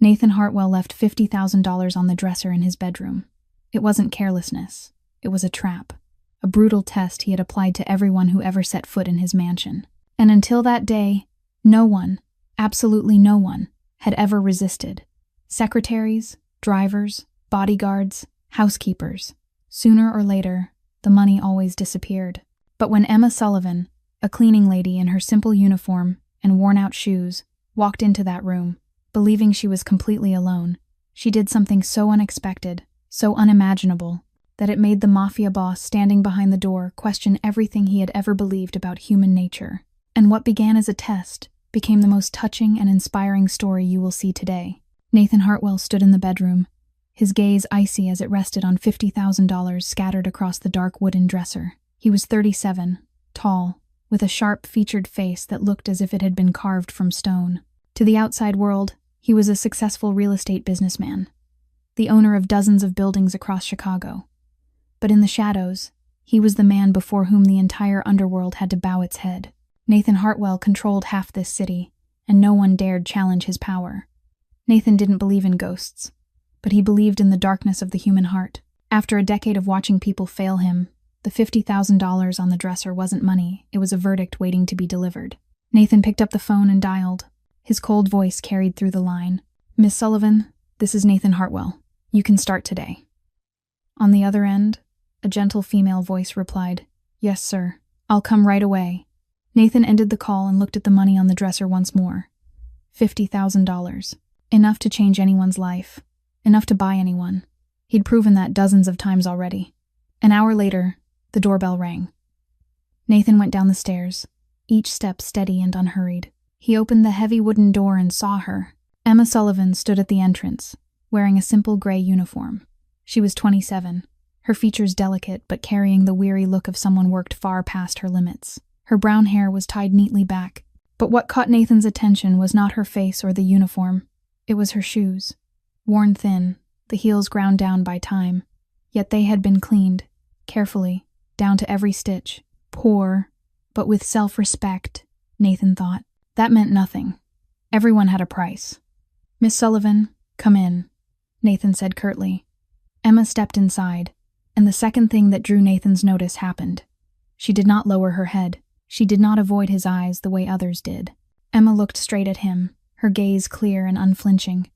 Nathan Hartwell left $50,000 on the dresser in his bedroom. It wasn't carelessness. It was a trap. A brutal test he had applied to everyone who ever set foot in his mansion. And until that day, no one, absolutely no one, had ever resisted. Secretaries, drivers, bodyguards, housekeepers. Sooner or later, the money always disappeared. But when Emma Sullivan, a cleaning lady in her simple uniform and worn-out shoes, walked into that room, believing she was completely alone, she did something so unexpected, so unimaginable, that it made the Mafia boss standing behind the door question everything he had ever believed about human nature. And what began as a test became the most touching and inspiring story you will see today. Nathan Hartwell stood in the bedroom, his gaze icy as it rested on $50,000 scattered across the dark wooden dresser. He was 37, tall, with a sharp-featured face that looked as if it had been carved from stone. To the outside world, he was a successful real estate businessman, the owner of dozens of buildings across Chicago. But in the shadows, he was the man before whom the entire underworld had to bow its head. Nathan Hartwell controlled half this city, and no one dared challenge his power. Nathan didn't believe in ghosts, but he believed in the darkness of the human heart. After a decade of watching people fail him, the $50,000 on the dresser wasn't money, it was a verdict waiting to be delivered. Nathan picked up the phone and dialed. His cold voice carried through the line. "Miss Sullivan, this is Nathan Hartwell. You can start today." On the other end, a gentle female voice replied, "Yes, sir. I'll come right away." Nathan ended the call and looked at the money on the dresser once more. $50,000. Enough to change anyone's life. Enough to buy anyone. He'd proven that dozens of times already. An hour later, the doorbell rang. Nathan went down the stairs, each step steady and unhurried. He opened the heavy wooden door and saw her. Emma Sullivan stood at the entrance, wearing a simple gray uniform. She was 27, her features delicate but carrying the weary look of someone worked far past her limits. Her brown hair was tied neatly back, but what caught Nathan's attention was not her face or the uniform. It was her shoes. Worn thin, the heels ground down by time, yet they had been cleaned, carefully, down to every stitch. Poor, but with self-respect, Nathan thought. That meant nothing. Everyone had a price. "Miss Sullivan, come in," Nathan said curtly. Emma stepped inside, and the second thing that drew Nathan's notice happened. She did not lower her head. She did not avoid his eyes the way others did. Emma looked straight at him, her gaze clear and unflinching.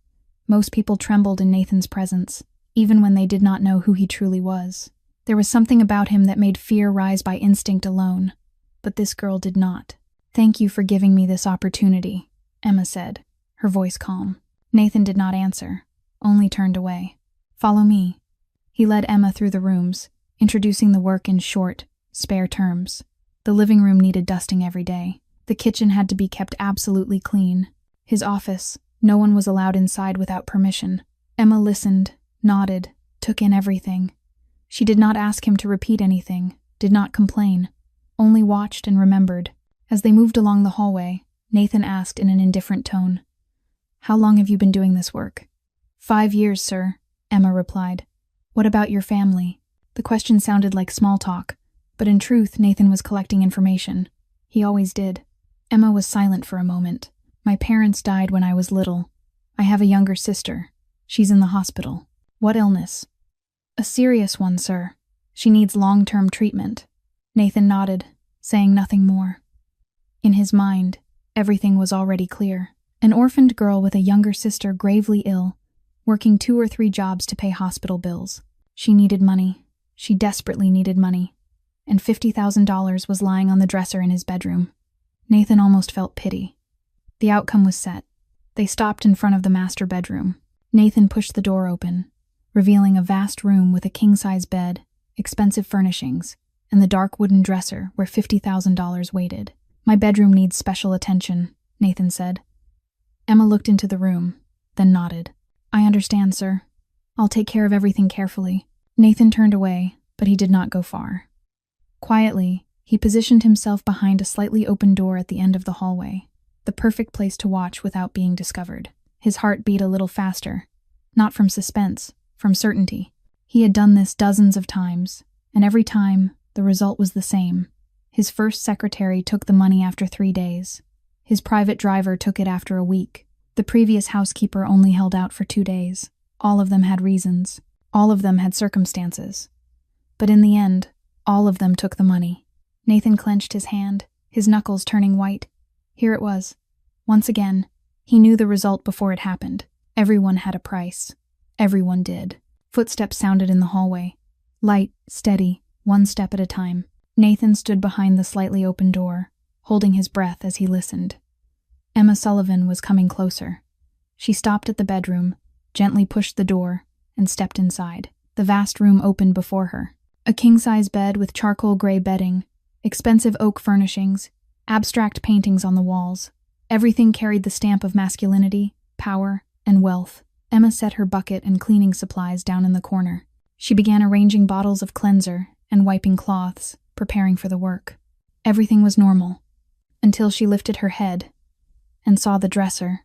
Most people trembled in Nathan's presence, even when they did not know who he truly was. There was something about him that made fear rise by instinct alone, but this girl did not. "Thank you for giving me this opportunity," Emma said, her voice calm. Nathan did not answer, only turned away. "Follow me." He led Emma through the rooms, introducing the work in short, spare terms. The living room needed dusting every day. The kitchen had to be kept absolutely clean. His office, no one was allowed inside without permission. Emma listened, nodded, took in everything. She did not ask him to repeat anything, did not complain, only watched and remembered. As they moved along the hallway, Nathan asked in an indifferent tone, "How long have you been doing this work?" "5 years, sir," Emma replied. "What about your family?" The question sounded like small talk, but in truth, Nathan was collecting information. He always did. Emma was silent for a moment. "My parents died when I was little. I have a younger sister. She's in the hospital." "What illness?" "A serious one, sir. She needs long-term treatment." Nathan nodded, saying nothing more. In his mind, everything was already clear. An orphaned girl with a younger sister gravely ill, working 2 or 3 jobs to pay hospital bills. She needed money. She desperately needed money. And $50,000 was lying on the dresser in his bedroom. Nathan almost felt pity. The outcome was set. They stopped in front of the master bedroom. Nathan pushed the door open, revealing a vast room with a king-size bed, expensive furnishings, and the dark wooden dresser where $50,000 waited. "My bedroom needs special attention," Nathan said. Emma looked into the room, then nodded. "I understand, sir. I'll take care of everything carefully." Nathan turned away, but he did not go far. Quietly, he positioned himself behind a slightly open door at the end of the hallway, the perfect place to watch without being discovered. His heart beat a little faster, not from suspense, from certainty. He had done this dozens of times, and every time, the result was the same. His first secretary took the money after 3 days. His private driver took it after a week. The previous housekeeper only held out for 2 days. All of them had reasons. All of them had circumstances. But in the end, all of them took the money. Nathan clenched his hand, his knuckles turning white. Here it was. Once again, he knew the result before it happened. Everyone had a price. Everyone did. Footsteps sounded in the hallway. Light, steady, one step at a time. Nathan stood behind the slightly open door, holding his breath as he listened. Emma Sullivan was coming closer. She stopped at the bedroom, gently pushed the door, and stepped inside. The vast room opened before her. A king-size bed with charcoal gray bedding, expensive oak furnishings, abstract paintings on the walls. Everything carried the stamp of masculinity, power, and wealth. Emma set her bucket and cleaning supplies down in the corner. She began arranging bottles of cleanser and wiping cloths, preparing for the work. Everything was normal, until she lifted her head and saw the dresser.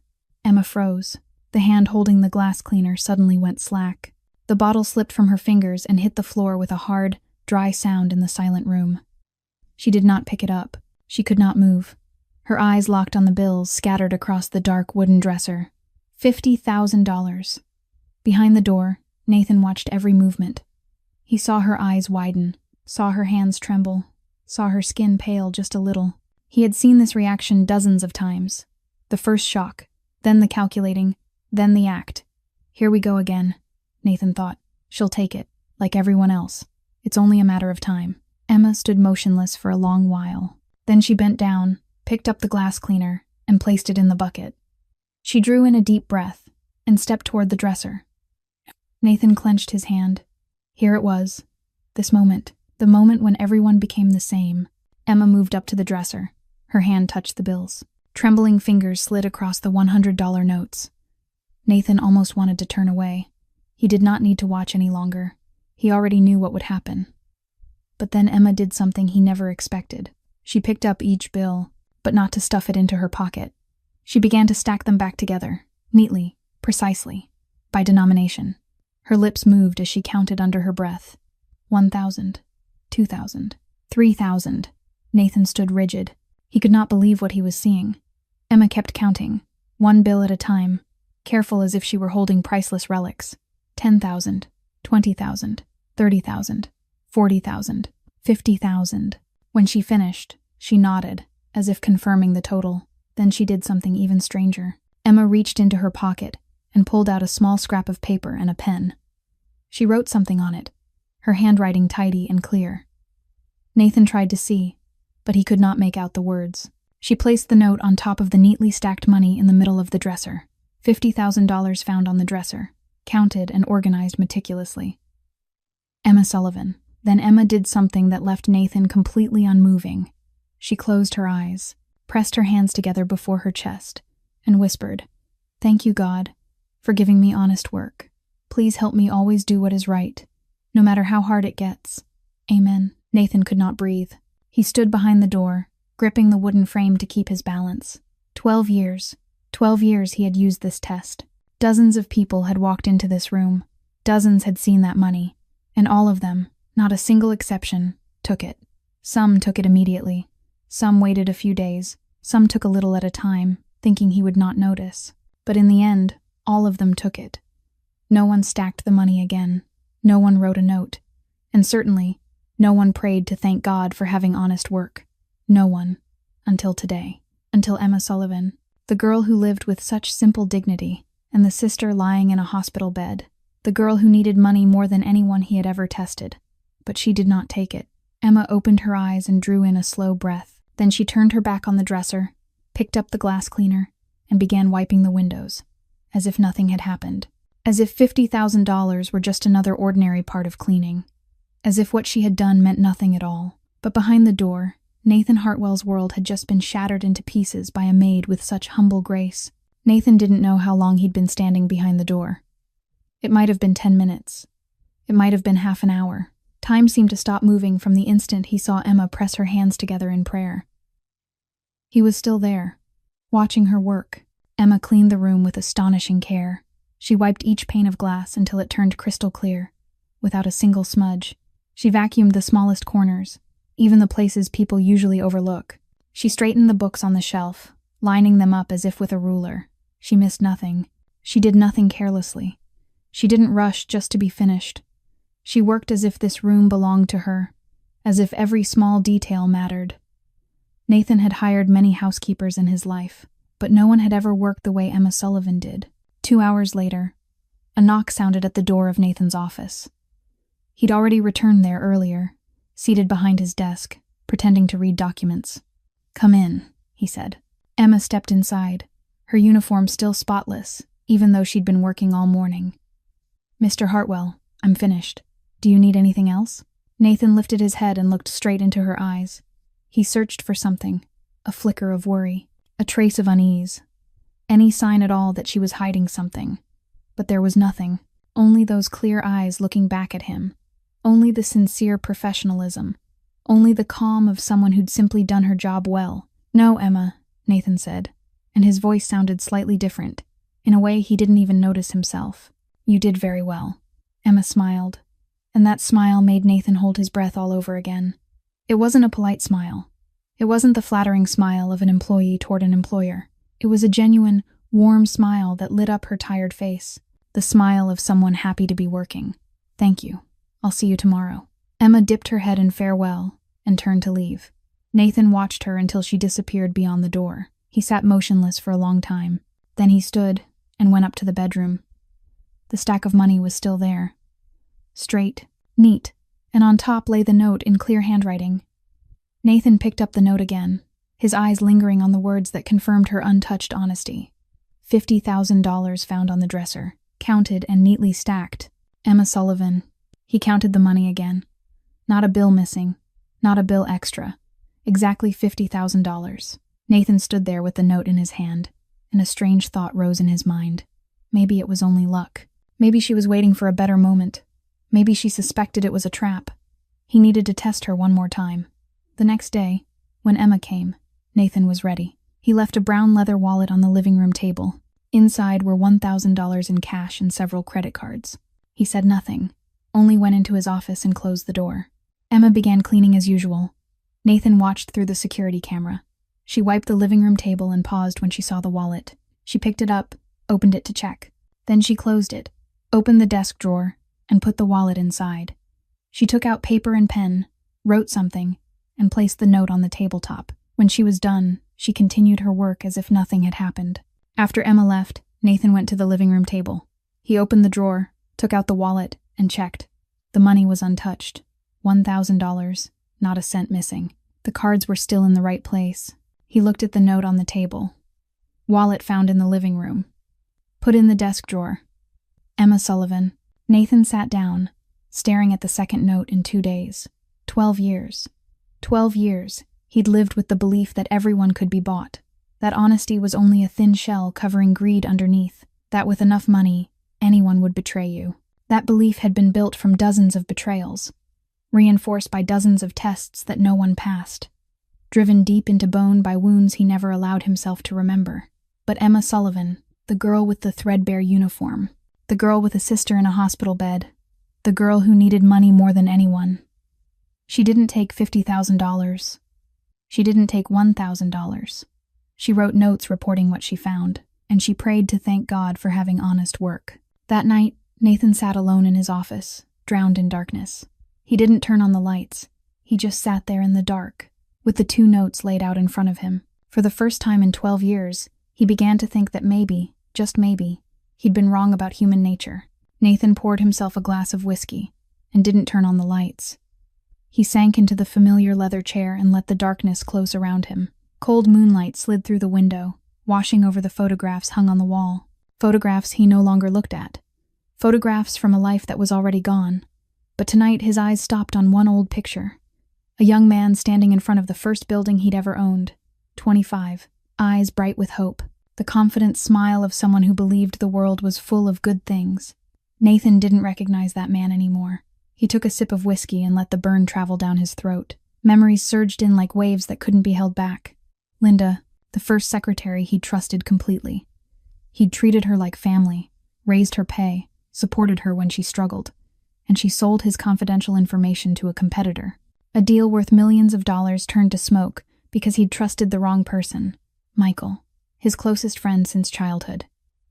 Emma froze. The hand holding the glass cleaner suddenly went slack. The bottle slipped from her fingers and hit the floor with a hard, dry sound in the silent room. She did not pick it up. She could not move. Her eyes locked on the bills scattered across the dark wooden dresser. $50,000. Behind the door, Nathan watched every movement. He saw her eyes widen, saw her hands tremble, saw her skin pale just a little. He had seen this reaction dozens of times. The first shock, then the calculating, then the act. Here we go again, Nathan thought. She'll take it, like everyone else. It's only a matter of time. Emma stood motionless for a long while. Then she bent down, picked up the glass cleaner, and placed it in the bucket. She drew in a deep breath and stepped toward the dresser. Nathan clenched his hand. Here it was. This moment, the moment when everyone became the same. Emma moved up to the dresser. Her hand touched the bills. Trembling fingers slid across the $100 notes. Nathan almost wanted to turn away. He did not need to watch any longer. He already knew what would happen. But then Emma did something he never expected. She picked up each bill, but not to stuff it into her pocket. She began to stack them back together, neatly, precisely, by denomination. Her lips moved as she counted under her breath. 1,000, 2,000, 3,000. Nathan stood rigid. He could not believe what he was seeing. Emma kept counting, one bill at a time, careful as if she were holding priceless relics. 10,000, 20,000, 30,000, 40,000, 50,000. When she finished, she nodded, as if confirming the total. Then she did something even stranger. Emma reached into her pocket and pulled out a small scrap of paper and a pen. She wrote something on it, her handwriting tidy and clear. Nathan tried to see, but he could not make out the words. She placed the note on top of the neatly stacked money in the middle of the dresser. $50,000 found on the dresser, counted and organized meticulously. Emma Sullivan. Then Emma did something that left Nathan completely unmoving. She closed her eyes, pressed her hands together before her chest, and whispered, "Thank you, God, for giving me honest work. Please help me always do what is right, no matter how hard it gets. Amen." Nathan could not breathe. He stood behind the door, gripping the wooden frame to keep his balance. 12 years. 12 years he had used this test. Dozens of people had walked into this room. Dozens had seen that money, and all of them, not a single exception, took it. Some took it immediately. Some waited a few days. Some took a little at a time, thinking he would not notice. But in the end, all of them took it. No one stacked the money again. No one wrote a note. And certainly, no one prayed to thank God for having honest work. No one. Until today. Until Emma Sullivan, the girl who lived with such simple dignity, and the sister lying in a hospital bed. The girl who needed money more than anyone he had ever tested. But she did not take it. Emma opened her eyes and drew in a slow breath. Then she turned her back on the dresser, picked up the glass cleaner, and began wiping the windows, as if nothing had happened. As if $50,000 were just another ordinary part of cleaning. As if what she had done meant nothing at all. But behind the door, Nathan Hartwell's world had just been shattered into pieces by a maid with such humble grace. Nathan didn't know how long he'd been standing behind the door. It might have been 10 minutes. It might have been half an hour. Time seemed to stop moving from the instant he saw Emma press her hands together in prayer. He was still there, watching her work. Emma cleaned the room with astonishing care. She wiped each pane of glass until it turned crystal clear, without a single smudge. She vacuumed the smallest corners, even the places people usually overlook. She straightened the books on the shelf, lining them up as if with a ruler. She missed nothing. She did nothing carelessly. She didn't rush just to be finished. She worked as if this room belonged to her, as if every small detail mattered. Nathan had hired many housekeepers in his life, but no one had ever worked the way Emma Sullivan did. 2 hours later, a knock sounded at the door of Nathan's office. He'd already returned there earlier, seated behind his desk, pretending to read documents. "Come in," he said. Emma stepped inside, her uniform still spotless, even though she'd been working all morning. "Mr. Hartwell, I'm finished. Do you need anything else?" Nathan lifted his head and looked straight into her eyes. He searched for something, a flicker of worry, a trace of unease, any sign at all that she was hiding something. But there was nothing, only those clear eyes looking back at him, only the sincere professionalism, only the calm of someone who'd simply done her job well. "No, Emma," Nathan said, and his voice sounded slightly different, in a way he didn't even notice himself. "You did very well." Emma smiled, and that smile made Nathan hold his breath all over again. It wasn't a polite smile. It wasn't the flattering smile of an employee toward an employer. It was a genuine, warm smile that lit up her tired face, the smile of someone happy to be working. "Thank you. I'll see you tomorrow." Emma dipped her head in farewell and turned to leave. Nathan watched her until she disappeared beyond the door. He sat motionless for a long time. Then he stood and went up to the bedroom. The stack of money was still there. Straight, neat, and on top lay the note in clear handwriting. Nathan picked up the note again, his eyes lingering on the words that confirmed her untouched honesty. $50,000 found on the dresser, counted and neatly stacked. Emma Sullivan. He counted the money again. Not a bill missing, not a bill extra. Exactly $50,000. Nathan stood there with the note in his hand, and a strange thought rose in his mind. Maybe it was only luck. Maybe she was waiting for a better moment. Maybe she suspected it was a trap. He needed to test her one more time. The next day, when Emma came, Nathan was ready. He left a brown leather wallet on the living room table. Inside were $1,000 in cash and several credit cards. He said nothing, only went into his office and closed the door. Emma began cleaning as usual. Nathan watched through the security camera. She wiped the living room table and paused when she saw the wallet. She picked it up, opened it to check. Then she closed it, opened the desk drawer, and put the wallet inside. She took out paper and pen, wrote something, and placed the note on the tabletop. When she was done, she continued her work as if nothing had happened. After Emma left, Nathan went to the living room table. He opened the drawer, took out the wallet, and checked. The money was untouched. $1,000, not a cent missing. The cards were still in the right place. He looked at the note on the table. Wallet found in the living room. Put in the desk drawer. Emma Sullivan. Nathan sat down, staring at the second note in 2 days. 12 years. 12 years. He'd lived with the belief that everyone could be bought, that honesty was only a thin shell covering greed underneath, that with enough money, anyone would betray you. That belief had been built from dozens of betrayals, reinforced by dozens of tests that no one passed, driven deep into bone by wounds he never allowed himself to remember. But Emma Sullivan, the girl with the threadbare uniform, the girl with a sister in a hospital bed, the girl who needed money more than anyone. She didn't take $50,000. She didn't take $1,000. She wrote notes reporting what she found, and she prayed to thank God for having honest work. That night, Nathan sat alone in his office, drowned in darkness. He didn't turn on the lights. He just sat there in the dark, with the 2 notes laid out in front of him. For the first time in 12 years, he began to think that maybe, just maybe, he'd been wrong about human nature. Nathan poured himself a glass of whiskey and didn't turn on the lights. He sank into the familiar leather chair and let the darkness close around him. Cold moonlight slid through the window, washing over the photographs hung on the wall. Photographs he no longer looked at. Photographs from a life that was already gone. But tonight his eyes stopped on one old picture. A young man standing in front of the first building he'd ever owned. 25. Eyes bright with hope. The confident smile of someone who believed the world was full of good things. Nathan didn't recognize that man anymore. He took a sip of whiskey and let the burn travel down his throat. Memories surged in like waves that couldn't be held back. Linda, the first secretary he'd trusted completely. He'd treated her like family, raised her pay, supported her when she struggled, and she sold his confidential information to a competitor. A deal worth millions of dollars turned to smoke because he'd trusted the wrong person. Michael, his closest friend since childhood.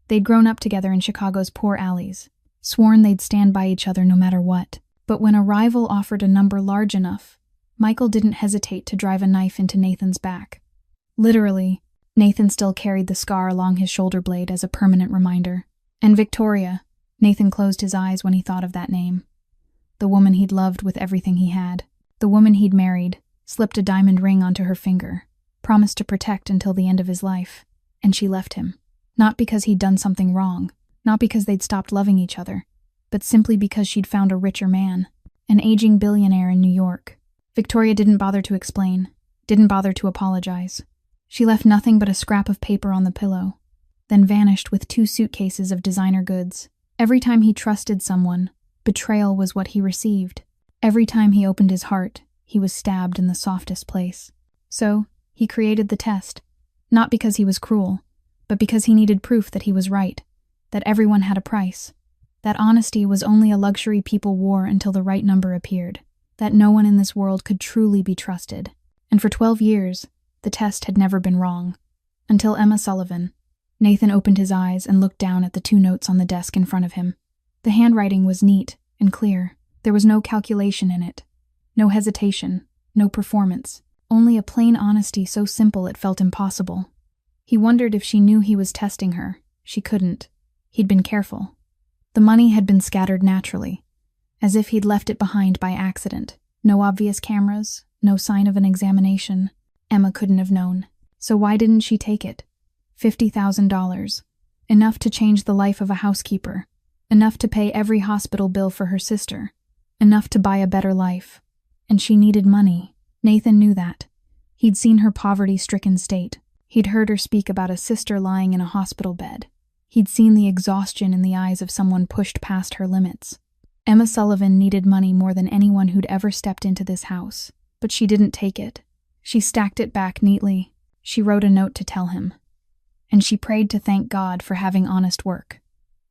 They'd grown up together in Chicago's poor alleys, sworn they'd stand by each other no matter what. But when a rival offered a number large enough, Michael didn't hesitate to drive a knife into Nathan's back. Literally, Nathan still carried the scar along his shoulder blade as a permanent reminder. And Victoria, Nathan closed his eyes when he thought of that name. The woman he'd loved with everything he had. The woman he'd married, slipped a diamond ring onto her finger, promised to protect until the end of his life. And she left him. Not because he'd done something wrong, not because they'd stopped loving each other, but simply because she'd found a richer man, an aging billionaire in New York. Victoria didn't bother to explain, didn't bother to apologize. She left nothing but a scrap of paper on the pillow, then vanished with 2 suitcases of designer goods. Every time he trusted someone, betrayal was what he received. Every time he opened his heart, he was stabbed in the softest place. So, he created the test, not because he was cruel, but because he needed proof that he was right, that everyone had a price, that honesty was only a luxury people wore until the right number appeared, that no one in this world could truly be trusted. And for 12 years, the test had never been wrong. Until Emma Sullivan. Nathan opened his eyes and looked down at the 2 notes on the desk in front of him. The handwriting was neat and clear. There was no calculation in it, no hesitation, no performance, only a plain honesty so simple it felt impossible. He wondered if she knew he was testing her. She couldn't. He'd been careful. The money had been scattered naturally, as if he'd left it behind by accident. No obvious cameras, no sign of an examination. Emma couldn't have known. So why didn't she take it? $50,000. Enough to change the life of a housekeeper. Enough to pay every hospital bill for her sister. Enough to buy a better life. And she needed money. Nathan knew that. He'd seen her poverty-stricken state. He'd heard her speak about a sister lying in a hospital bed. He'd seen the exhaustion in the eyes of someone pushed past her limits. Emma Sullivan needed money more than anyone who'd ever stepped into this house. But she didn't take it. She stacked it back neatly. She wrote a note to tell him. And she prayed to thank God for having honest work.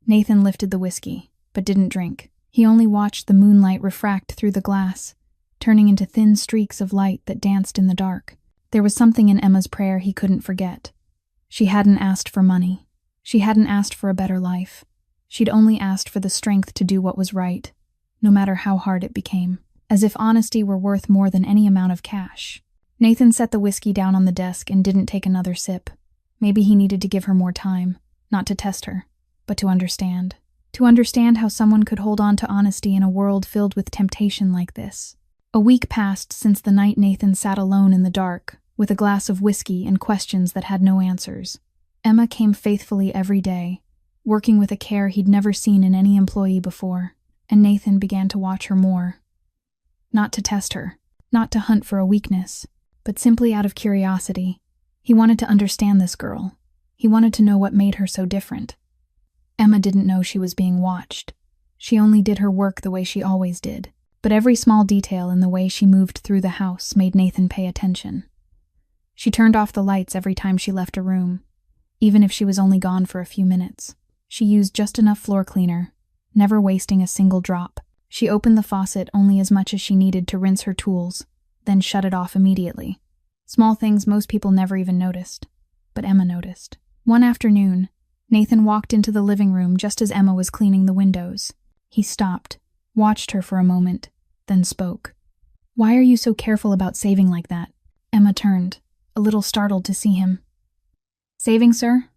Nathan lifted the whiskey, but didn't drink. He only watched the moonlight refract through the glass, turning into thin streaks of light that danced in the dark. There was something in Emma's prayer he couldn't forget. She hadn't asked for money. She hadn't asked for a better life. She'd only asked for the strength to do what was right, no matter how hard it became, as if honesty were worth more than any amount of cash. Nathan set the whiskey down on the desk and didn't take another sip. Maybe he needed to give her more time, not to test her, but to understand. To understand how someone could hold on to honesty in a world filled with temptation like this. A week passed since the night Nathan sat alone in the dark, with a glass of whiskey and questions that had no answers. Emma came faithfully every day, working with a care he'd never seen in any employee before, and Nathan began to watch her more. Not to test her, not to hunt for a weakness, but simply out of curiosity. He wanted to understand this girl. He wanted to know what made her so different. Emma didn't know she was being watched. She only did her work the way she always did, but every small detail in the way she moved through the house made Nathan pay attention. She turned off the lights every time she left a room, even if she was only gone for a few minutes. She used just enough floor cleaner, never wasting a single drop. She opened the faucet only as much as she needed to rinse her tools, then shut it off immediately. Small things most people never even noticed, but Emma noticed. One afternoon, Nathan walked into the living room just as Emma was cleaning the windows. He stopped, watched her for a moment, then spoke. "Why are you so careful about saving like that?" Emma turned, a little startled to see him. "Saving, sir?"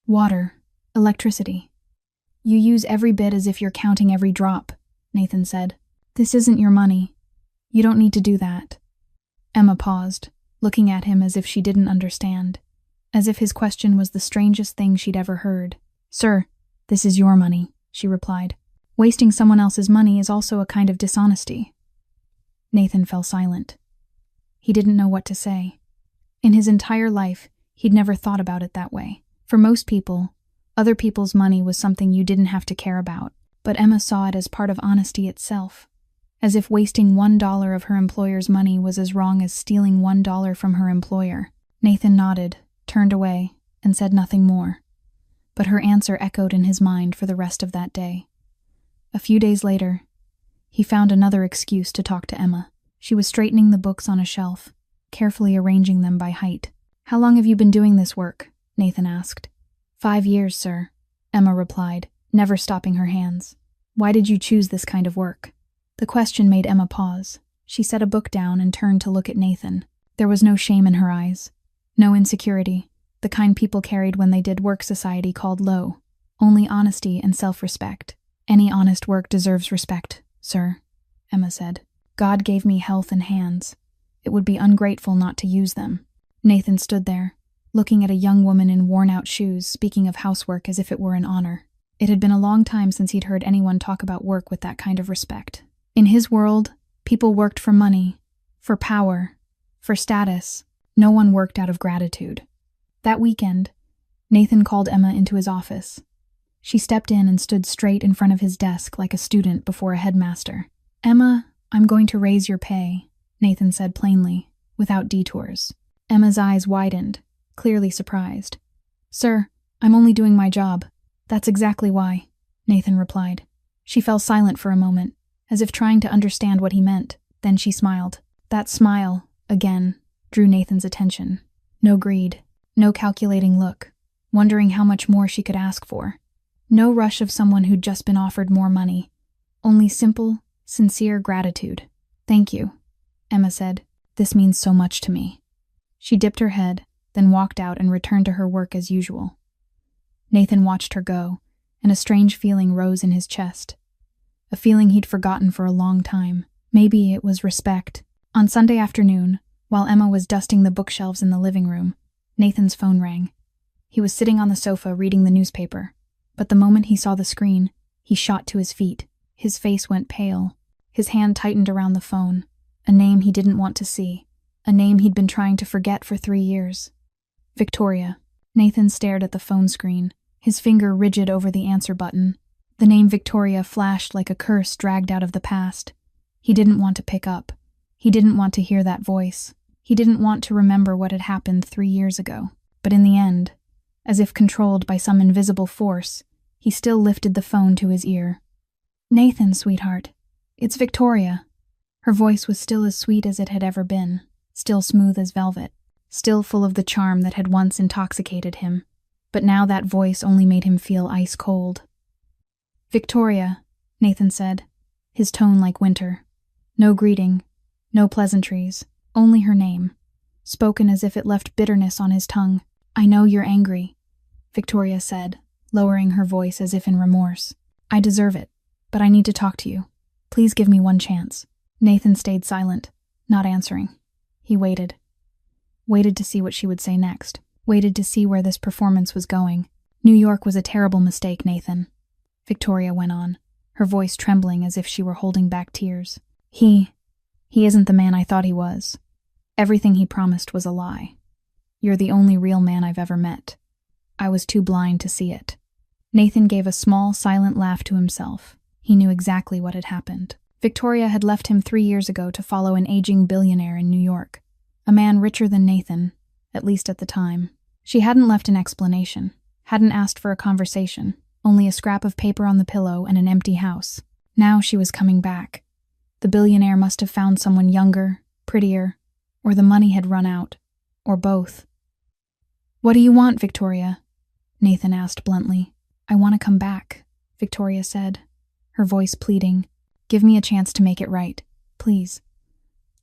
"Water, electricity. You use every bit as if you're counting every drop," Nathan said. "This isn't your money. You don't need to do that." Emma paused, looking at him as if she didn't understand, as if his question was the strangest thing she'd ever heard. "Sir, this is your money," she replied. "Wasting someone else's money is also a kind of dishonesty." Nathan fell silent. He didn't know what to say. In his entire life, he'd never thought about it that way. For most people, other people's money was something you didn't have to care about, but Emma saw it as part of honesty itself, as if wasting $1 of her employer's money was as wrong as stealing $1 from her employer. Nathan nodded, turned away, and said nothing more. But her answer echoed in his mind for the rest of that day. A few days later, he found another excuse to talk to Emma. She was straightening the books on a shelf, carefully arranging them by height. "How long have you been doing this work?" Nathan asked. 5 years, sir, Emma replied, never stopping her hands. Why did you choose this kind of work? The question made Emma pause. She set a book down and turned to look at Nathan. There was no shame in her eyes. No insecurity, the kind people carried when they did work society called low. Only honesty and self-respect. Any honest work deserves respect, sir, Emma said. God gave me health and hands. It would be ungrateful not to use them. Nathan stood there, looking at a young woman in worn-out shoes, speaking of housework as if it were an honor. It had been a long time since he'd heard anyone talk about work with that kind of respect. In his world, people worked for money, for power, for status. No one worked out of gratitude. That weekend, Nathan called Emma into his office. She stepped in and stood straight in front of his desk like a student before a headmaster. Emma, I'm going to raise your pay, Nathan said plainly, without detours. Emma's eyes widened, clearly surprised. Sir, I'm only doing my job. That's exactly why, Nathan replied. She fell silent for a moment, as if trying to understand what he meant. Then she smiled. That smile, again, drew Nathan's attention. No greed, no calculating look, wondering how much more she could ask for. No rush of someone who'd just been offered more money. Only simple, sincere gratitude. Thank you, Emma said. This means so much to me. She dipped her head, then walked out and returned to her work as usual. Nathan watched her go, and a strange feeling rose in his chest. A feeling he'd forgotten for a long time. Maybe it was respect. On Sunday afternoon, while Emma was dusting the bookshelves in the living room, Nathan's phone rang. He was sitting on the sofa reading the newspaper, but the moment he saw the screen, he shot to his feet. His face went pale. His hand tightened around the phone. A name he didn't want to see. A name he'd been trying to forget for 3 years. Victoria. Nathan stared at the phone screen, his finger rigid over the answer button. The name Victoria flashed like a curse dragged out of the past. He didn't want to pick up. He didn't want to hear that voice. He didn't want to remember what had happened 3 years ago. But in the end, as if controlled by some invisible force, he still lifted the phone to his ear. Nathan, sweetheart. It's Victoria. Her voice was still as sweet as it had ever been, still smooth as velvet, still full of the charm that had once intoxicated him. But now that voice only made him feel ice cold. Victoria, Nathan said, his tone like winter. No greeting, no pleasantries, only her name, spoken as if it left bitterness on his tongue. I know you're angry, Victoria said, lowering her voice as if in remorse. I deserve it, but I need to talk to you. Please give me one chance. Nathan stayed silent, not answering. He waited. Waited to see what she would say next. Waited to see where this performance was going. New York was a terrible mistake, Nathan, Victoria went on, her voice trembling as if she were holding back tears. He isn't the man I thought he was. Everything he promised was a lie. You're the only real man I've ever met. I was too blind to see it. Nathan gave a small, silent laugh to himself. He knew exactly what had happened. Victoria had left him 3 years ago to follow an aging billionaire in New York, a man richer than Nathan, at least at the time. She hadn't left an explanation, hadn't asked for a conversation, only a scrap of paper on the pillow and an empty house. Now she was coming back. The billionaire must have found someone younger, prettier, or the money had run out, or both. What do you want, Victoria? Nathan asked bluntly. I want to come back, Victoria said, her voice pleading. Give me a chance to make it right, please.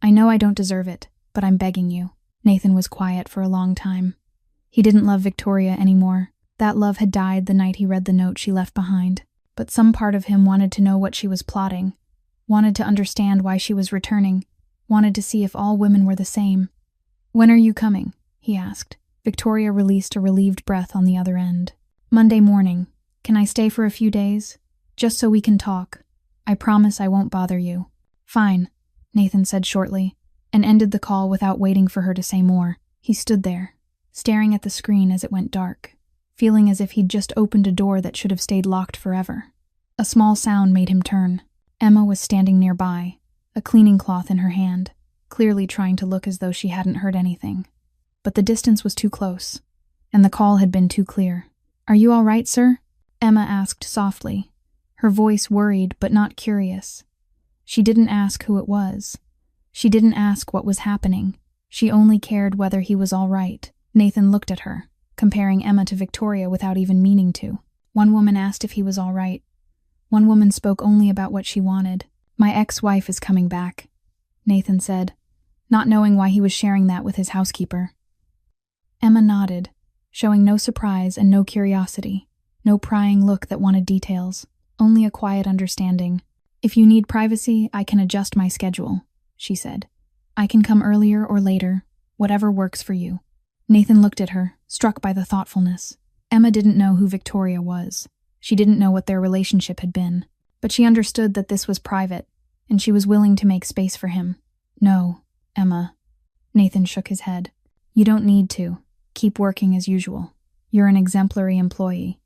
I know I don't deserve it, but I'm begging you. Nathan was quiet for a long time. He didn't love Victoria anymore. That love had died the night he read the note she left behind. But some part of him wanted to know what she was plotting, wanted to understand why she was returning, wanted to see if all women were the same. When are you coming? He asked. Victoria released a relieved breath on the other end. Monday morning. Can I stay for a few days? Just so we can talk. I promise I won't bother you. Fine, Nathan said shortly, and ended the call without waiting for her to say more. He stood there, staring at the screen as it went dark, feeling as if he'd just opened a door that should have stayed locked forever. A small sound made him turn. Emma was standing nearby, a cleaning cloth in her hand, clearly trying to look as though she hadn't heard anything. But the distance was too close, and the call had been too clear. Are you all right, sir? Emma asked softly, her voice worried but not curious. She didn't ask who it was. She didn't ask what was happening. She only cared whether he was all right. Nathan looked at her, comparing Emma to Victoria without even meaning to. One woman asked if he was all right. One woman spoke only about what she wanted. "My ex-wife is coming back," Nathan said, not knowing why he was sharing that with his housekeeper. Emma nodded, showing no surprise and no curiosity, no prying look that wanted details, only a quiet understanding. "If you need privacy, I can adjust my schedule," she said. "I can come earlier or later, whatever works for you." Nathan looked at her, struck by the thoughtfulness. Emma didn't know who Victoria was. She didn't know what their relationship had been, but she understood that this was private, and she was willing to make space for him. "No, Emma." Nathan shook his head. "You don't need to. Keep working as usual. You're an exemplary employee."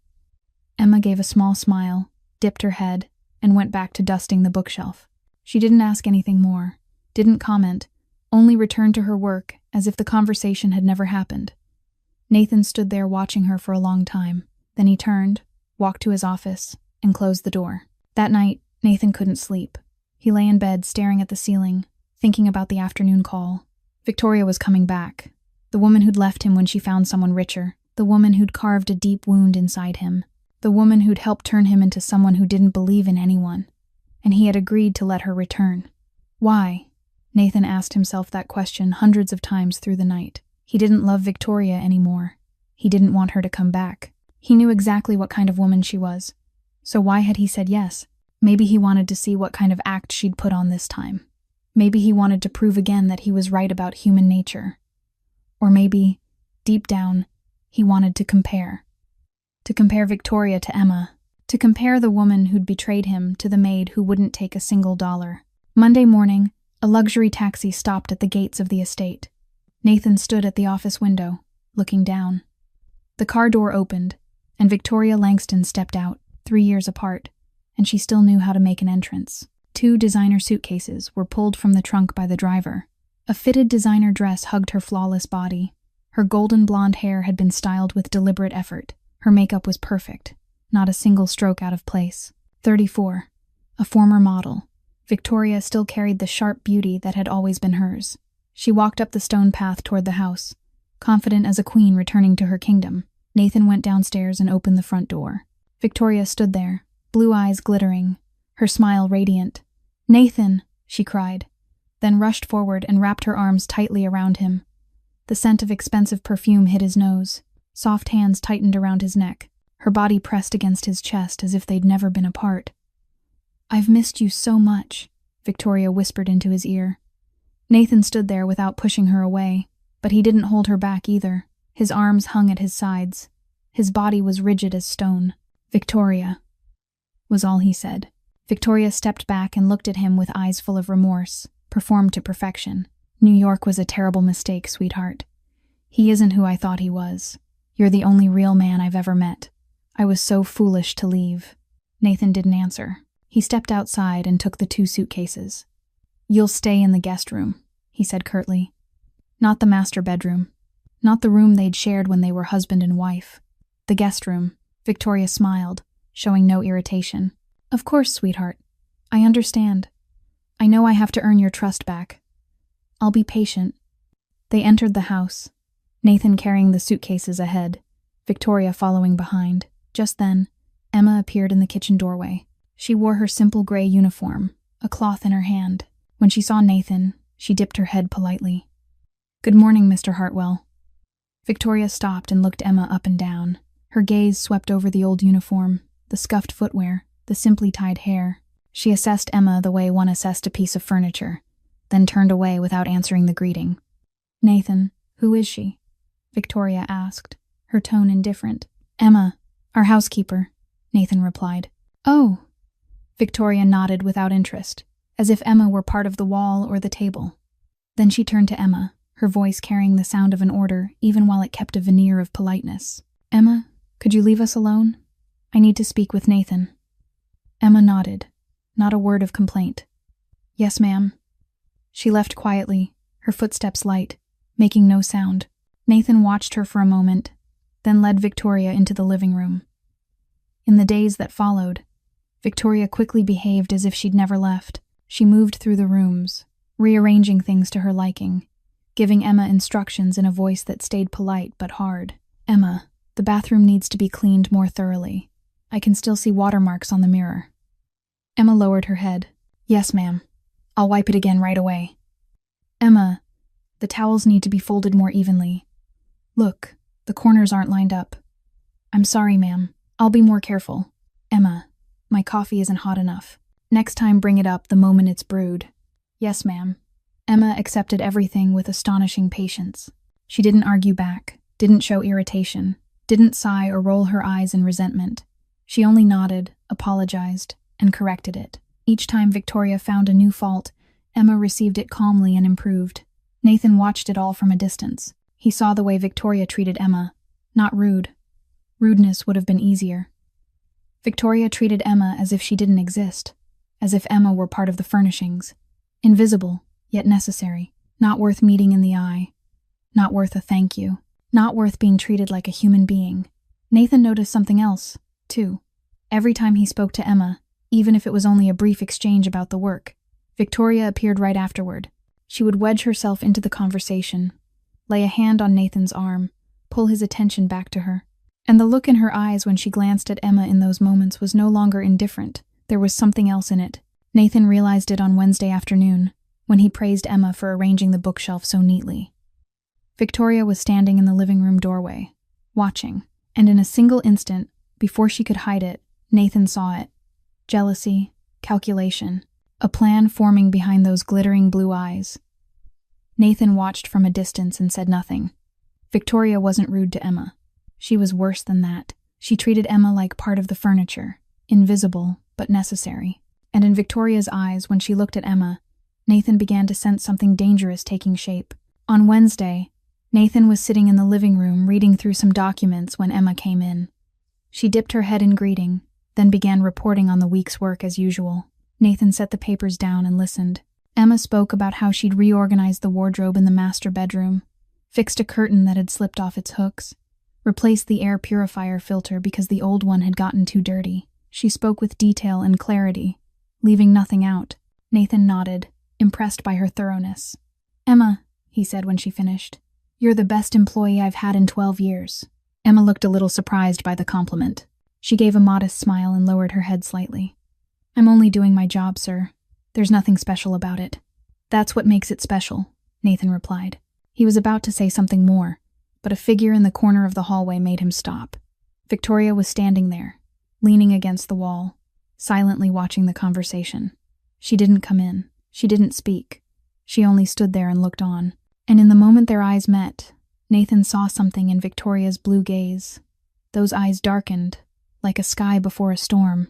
Emma gave a small smile, dipped her head, and went back to dusting the bookshelf. She didn't ask anything more, didn't comment, only returned to her work as if the conversation had never happened. Nathan stood there watching her for a long time. Then he turned, walked to his office, and closed the door. That night, Nathan couldn't sleep. He lay in bed staring at the ceiling, thinking about the afternoon call. Victoria was coming back. The woman who'd left him when she found someone richer. The woman who'd carved a deep wound inside him. The woman who'd helped turn him into someone who didn't believe in anyone. And he had agreed to let her return. Why? Nathan asked himself that question hundreds of times through the night. He didn't love Victoria anymore. He didn't want her to come back. He knew exactly what kind of woman she was. So why had he said yes? Maybe he wanted to see what kind of act she'd put on this time. Maybe he wanted to prove again that he was right about human nature. Or maybe, deep down, he wanted to compare. To compare Victoria to Emma. To compare the woman who'd betrayed him to the maid who wouldn't take a single dollar. Monday morning, a luxury taxi stopped at the gates of the estate. Nathan stood at the office window, looking down. The car door opened, and Victoria Langston stepped out, 3 years apart, and she still knew how to make an entrance. 2 designer suitcases were pulled from the trunk by the driver. A fitted designer dress hugged her flawless body. Her golden blonde hair had been styled with deliberate effort. Her makeup was perfect, not a single stroke out of place. 34. A former model, Victoria still carried the sharp beauty that had always been hers. She walked up the stone path toward the house, confident as a queen returning to her kingdom. Nathan went downstairs and opened the front door. Victoria stood there, blue eyes glittering, her smile radiant. "Nathan!" she cried, then rushed forward and wrapped her arms tightly around him. The scent of expensive perfume hit his nose. Soft hands tightened around his neck. Her body pressed against his chest as if they'd never been apart. "I've missed you so much," Victoria whispered into his ear. Nathan stood there without pushing her away, but he didn't hold her back either. His arms hung at his sides. His body was rigid as stone. "Victoria," was all he said. Victoria stepped back and looked at him with eyes full of remorse, performed to perfection. "New York was a terrible mistake, sweetheart. He isn't who I thought he was. You're the only real man I've ever met. I was so foolish to leave." Nathan didn't answer. He stepped outside and took the 2 suitcases. "You'll stay in the guest room," he said curtly. Not the master bedroom. Not the room they'd shared when they were husband and wife. The guest room. Victoria smiled, showing no irritation. "Of course, sweetheart. I understand. I know I have to earn your trust back. I'll be patient." They entered the house, Nathan carrying the suitcases ahead, Victoria following behind. Just then, Emma appeared in the kitchen doorway. She wore her simple gray uniform, a cloth in her hand. When she saw Nathan, she dipped her head politely. "Good morning, Mr. Hartwell." Victoria stopped and looked Emma up and down. Her gaze swept over the old uniform, the scuffed footwear, the simply tied hair. She assessed Emma the way one assessed a piece of furniture, then turned away without answering the greeting. "Nathan, who is she?" Victoria asked, her tone indifferent. "Emma, our housekeeper," Nathan replied. "Oh." Victoria nodded without interest, as if Emma were part of the wall or the table. Then she turned to Emma, her voice carrying the sound of an order even while it kept a veneer of politeness. "Emma, could you leave us alone? I need to speak with Nathan." Emma nodded, not a word of complaint. "Yes, ma'am." She left quietly, her footsteps light, making no sound. Nathan watched her for a moment, then led Victoria into the living room. In the days that followed, Victoria quickly behaved as if she'd never left. She moved through the rooms, rearranging things to her liking, giving Emma instructions in a voice that stayed polite but hard. Emma, the bathroom needs to be cleaned more thoroughly. I can still see watermarks on the mirror. Emma lowered her head. Yes, ma'am. I'll wipe it again right away. Emma, the towels need to be folded more evenly. Look, the corners aren't lined up. I'm sorry, ma'am. I'll be more careful. Emma, my coffee isn't hot enough. Next time bring it up the moment it's brewed. Yes, ma'am. Emma accepted everything with astonishing patience. She didn't argue back, didn't show irritation, didn't sigh or roll her eyes in resentment. She only nodded, apologized, and corrected it. Each time Victoria found a new fault, Emma received it calmly and improved. Nathan watched it all from a distance. He saw the way Victoria treated Emma. Not rude. Rudeness would have been easier. Victoria treated Emma as if she didn't exist, as if Emma were part of the furnishings. Invisible, yet necessary. Not worth meeting in the eye. Not worth a thank you. Not worth being treated like a human being. Nathan noticed something else, too. Every time he spoke to Emma, even if it was only a brief exchange about the work, Victoria appeared right afterward. She would wedge herself into the conversation, lay a hand on Nathan's arm, pull his attention back to her. And the look in her eyes when she glanced at Emma in those moments was no longer indifferent. There was something else in it. Nathan realized it on Wednesday afternoon, when he praised Emma for arranging the bookshelf so neatly. Victoria was standing in the living room doorway, watching, and in a single instant, before she could hide it, Nathan saw it. Jealousy, calculation, a plan forming behind those glittering blue eyes. Nathan watched from a distance and said nothing. Victoria wasn't rude to Emma. She was worse than that. She treated Emma like part of the furniture, invisible but necessary. And in Victoria's eyes, when she looked at Emma, Nathan began to sense something dangerous taking shape. On Wednesday, Nathan was sitting in the living room reading through some documents when Emma came in. She dipped her head in greeting, then began reporting on the week's work as usual. Nathan set the papers down and listened. Emma spoke about how she'd reorganized the wardrobe in the master bedroom, fixed a curtain that had slipped off its hooks, replaced the air purifier filter because the old one had gotten too dirty. She spoke with detail and clarity, leaving nothing out. Nathan nodded, impressed by her thoroughness. Emma, he said when she finished, you're the best employee I've had in 12 years. Emma looked a little surprised by the compliment. She gave a modest smile and lowered her head slightly. I'm only doing my job, sir. There's nothing special about it. That's what makes it special, Nathan replied. He was about to say something more, but a figure in the corner of the hallway made him stop. Victoria was standing there, leaning against the wall, silently watching the conversation. She didn't come in. She didn't speak. She only stood there and looked on. And in the moment their eyes met, Nathan saw something in Victoria's blue gaze. Those eyes darkened, like a sky before a storm.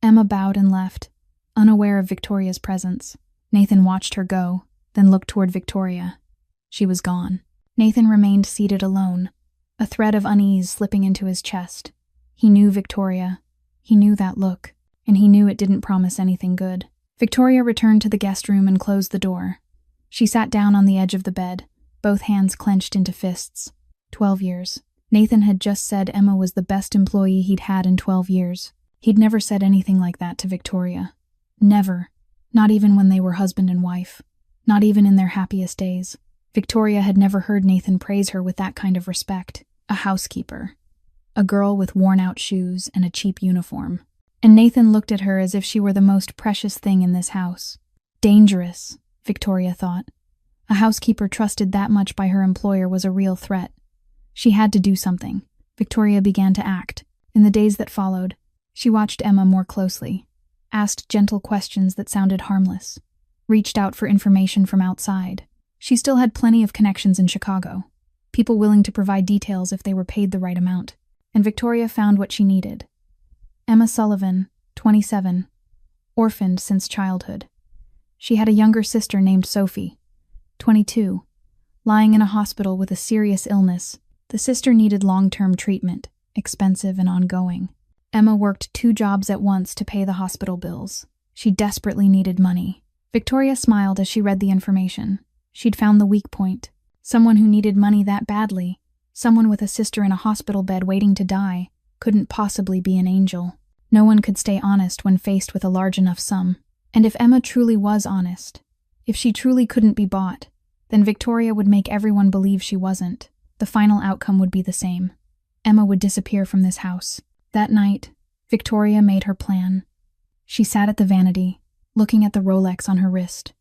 Emma bowed and left, unaware of Victoria's presence. Nathan watched her go, then looked toward Victoria. She was gone. Nathan remained seated alone, a thread of unease slipping into his chest. He knew Victoria. He knew that look, and he knew it didn't promise anything good. Victoria returned to the guest room and closed the door. She sat down on the edge of the bed, both hands clenched into fists. 12 years. Nathan had just said Emma was the best employee he'd had in 12 years. He'd never said anything like that to Victoria. Never. Not even when they were husband and wife. Not even in their happiest days. Victoria had never heard Nathan praise her with that kind of respect. A housekeeper. A girl with worn-out shoes and a cheap uniform. And Nathan looked at her as if she were the most precious thing in this house. Dangerous, Victoria thought. A housekeeper trusted that much by her employer was a real threat. She had to do something. Victoria began to act. In the days that followed, she watched Emma more closely, asked gentle questions that sounded harmless, reached out for information from outside. She still had plenty of connections in Chicago, people willing to provide details if they were paid the right amount, and Victoria found what she needed. Emma Sullivan, 27, orphaned since childhood. She had a younger sister named Sophie, 22, lying in a hospital with a serious illness. The sister needed long-term treatment, expensive and ongoing. Emma worked 2 jobs at once to pay the hospital bills. She desperately needed money. Victoria smiled as she read the information. She'd found the weak point. Someone who needed money that badly, someone with a sister in a hospital bed waiting to die, couldn't possibly be an angel. No one could stay honest when faced with a large enough sum. And if Emma truly was honest, if she truly couldn't be bought, then Victoria would make everyone believe she wasn't. The final outcome would be the same. Emma would disappear from this house. That night, Victoria made her plan. She sat at the vanity, looking at the Rolex on her wrist.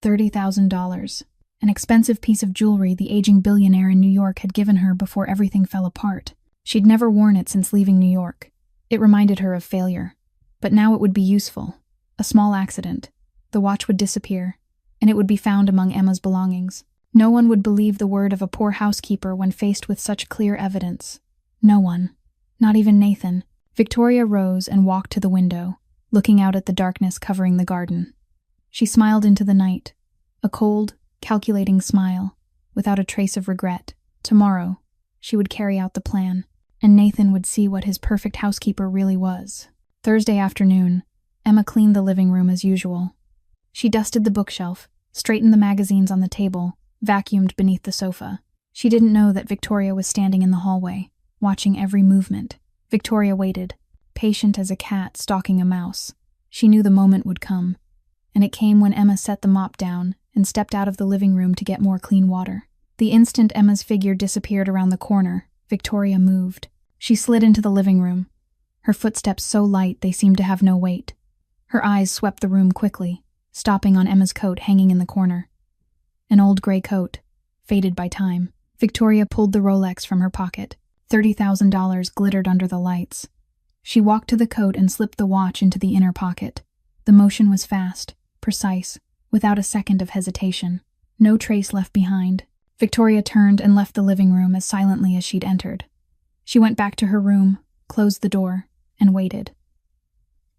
$30,000. An expensive piece of jewelry the aging billionaire in New York had given her before everything fell apart. She'd never worn it since leaving New York. It reminded her of failure. But now it would be useful. A small accident. The watch would disappear, and it would be found among Emma's belongings. No one would believe the word of a poor housekeeper when faced with such clear evidence. No one. Not even Nathan. Victoria rose and walked to the window, looking out at the darkness covering the garden. She smiled into the night. A cold, calculating smile, without a trace of regret. Tomorrow, she would carry out the plan, and Nathan would see what his perfect housekeeper really was. Thursday afternoon, Emma cleaned the living room as usual. She dusted the bookshelf, straightened the magazines on the table, vacuumed beneath the sofa. She didn't know that Victoria was standing in the hallway, watching every movement. Victoria waited, patient as a cat stalking a mouse. She knew the moment would come, and it came when Emma set the mop down and stepped out of the living room to get more clean water. The instant Emma's figure disappeared around the corner, Victoria moved. She slid into the living room, her footsteps so light they seemed to have no weight. Her eyes swept the room quickly, stopping on Emma's coat hanging in the corner. An old gray coat, faded by time. Victoria pulled the Rolex from her pocket. $30,000 glittered under the lights. She walked to the coat and slipped the watch into the inner pocket. The motion was fast, precise, without a second of hesitation. No trace left behind. Victoria turned and left the living room as silently as she'd entered. She went back to her room, closed the door, and waited.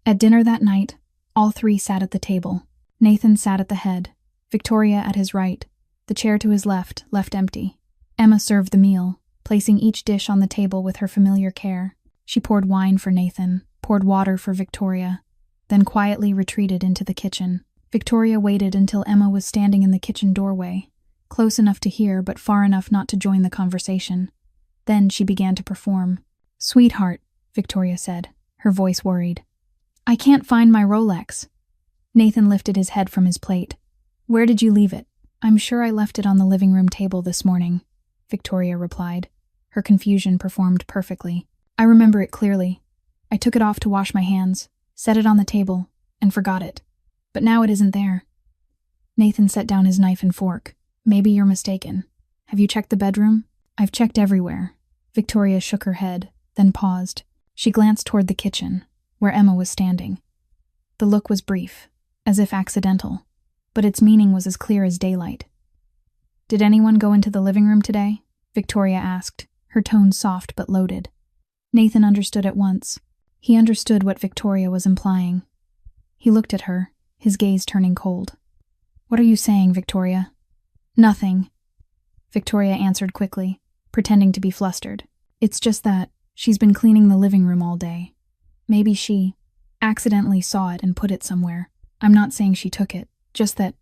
At dinner that night, all three sat at the table. Nathan sat at the head, Victoria at his right, the chair to his left empty. Emma served the meal, placing each dish on the table with her familiar care. She poured wine for Nathan, poured water for Victoria, then quietly retreated into the kitchen. Victoria waited until Emma was standing in the kitchen doorway, close enough to hear but far enough not to join the conversation. Then she began to perform. "Sweetheart," Victoria said, her voice worried. "I can't find my Rolex." Nathan lifted his head from his plate. "Where did you leave it?" "I'm sure I left it on the living room table this morning," Victoria replied. Her confusion performed perfectly. "I remember it clearly. I took it off to wash my hands, set it on the table, and forgot it. But now it isn't there." Nathan set down his knife and fork. "Maybe you're mistaken. Have you checked the bedroom?" "I've checked everywhere." Victoria shook her head, then paused. She glanced toward the kitchen, where Emma was standing. The look was brief, as if accidental, but its meaning was as clear as daylight. "Did anyone go into the living room today?" Victoria asked, her tone soft but loaded. Nathan understood at once. He understood what Victoria was implying. He looked at her, his gaze turning cold. "What are you saying, Victoria?" "Nothing," Victoria answered quickly, pretending to be flustered. "It's just that she's been cleaning the living room all day. Maybe she accidentally saw it and put it somewhere. I'm not saying she took it, just that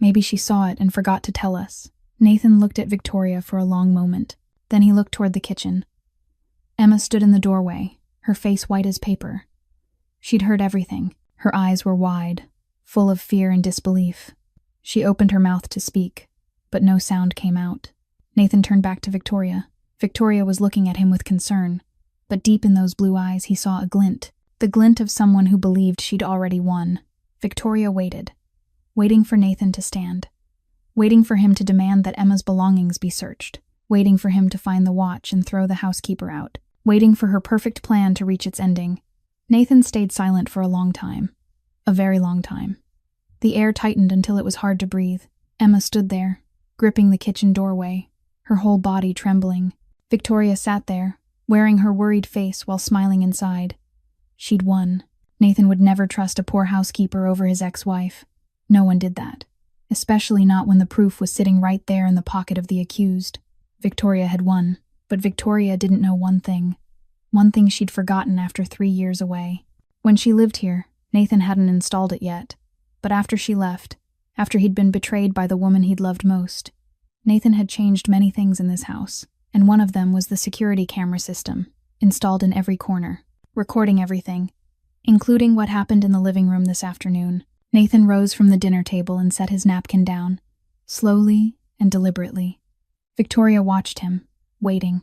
maybe she saw it and forgot to tell us." Nathan looked at Victoria for a long moment. Then he looked toward the kitchen. Emma stood in the doorway, her face white as paper. She'd heard everything. Her eyes were wide, full of fear and disbelief. She opened her mouth to speak, but no sound came out. Nathan turned back to Victoria. Victoria was looking at him with concern, but deep in those blue eyes he saw a glint, the glint of someone who believed she'd already won. Victoria waited, waiting for Nathan to stand, waiting for him to demand that Emma's belongings be searched, waiting for him to find the watch and throw the housekeeper out, waiting for her perfect plan to reach its ending. Nathan stayed silent for a long time, a very long time. The air tightened until it was hard to breathe. Emma stood there, gripping the kitchen doorway, her whole body trembling. Victoria sat there, wearing her worried face while smiling inside. She'd won. Nathan would never trust a poor housekeeper over his ex-wife. No one did that, especially not when the proof was sitting right there in the pocket of the accused. Victoria had won, but Victoria didn't know one thing she'd forgotten after 3 years away. When she lived here, Nathan hadn't installed it yet, but after she left, after he'd been betrayed by the woman he'd loved most, Nathan had changed many things in this house, and one of them was the security camera system, installed in every corner, recording everything, including what happened in the living room this afternoon. Nathan rose from the dinner table and set his napkin down, slowly and deliberately. Victoria watched him, waiting.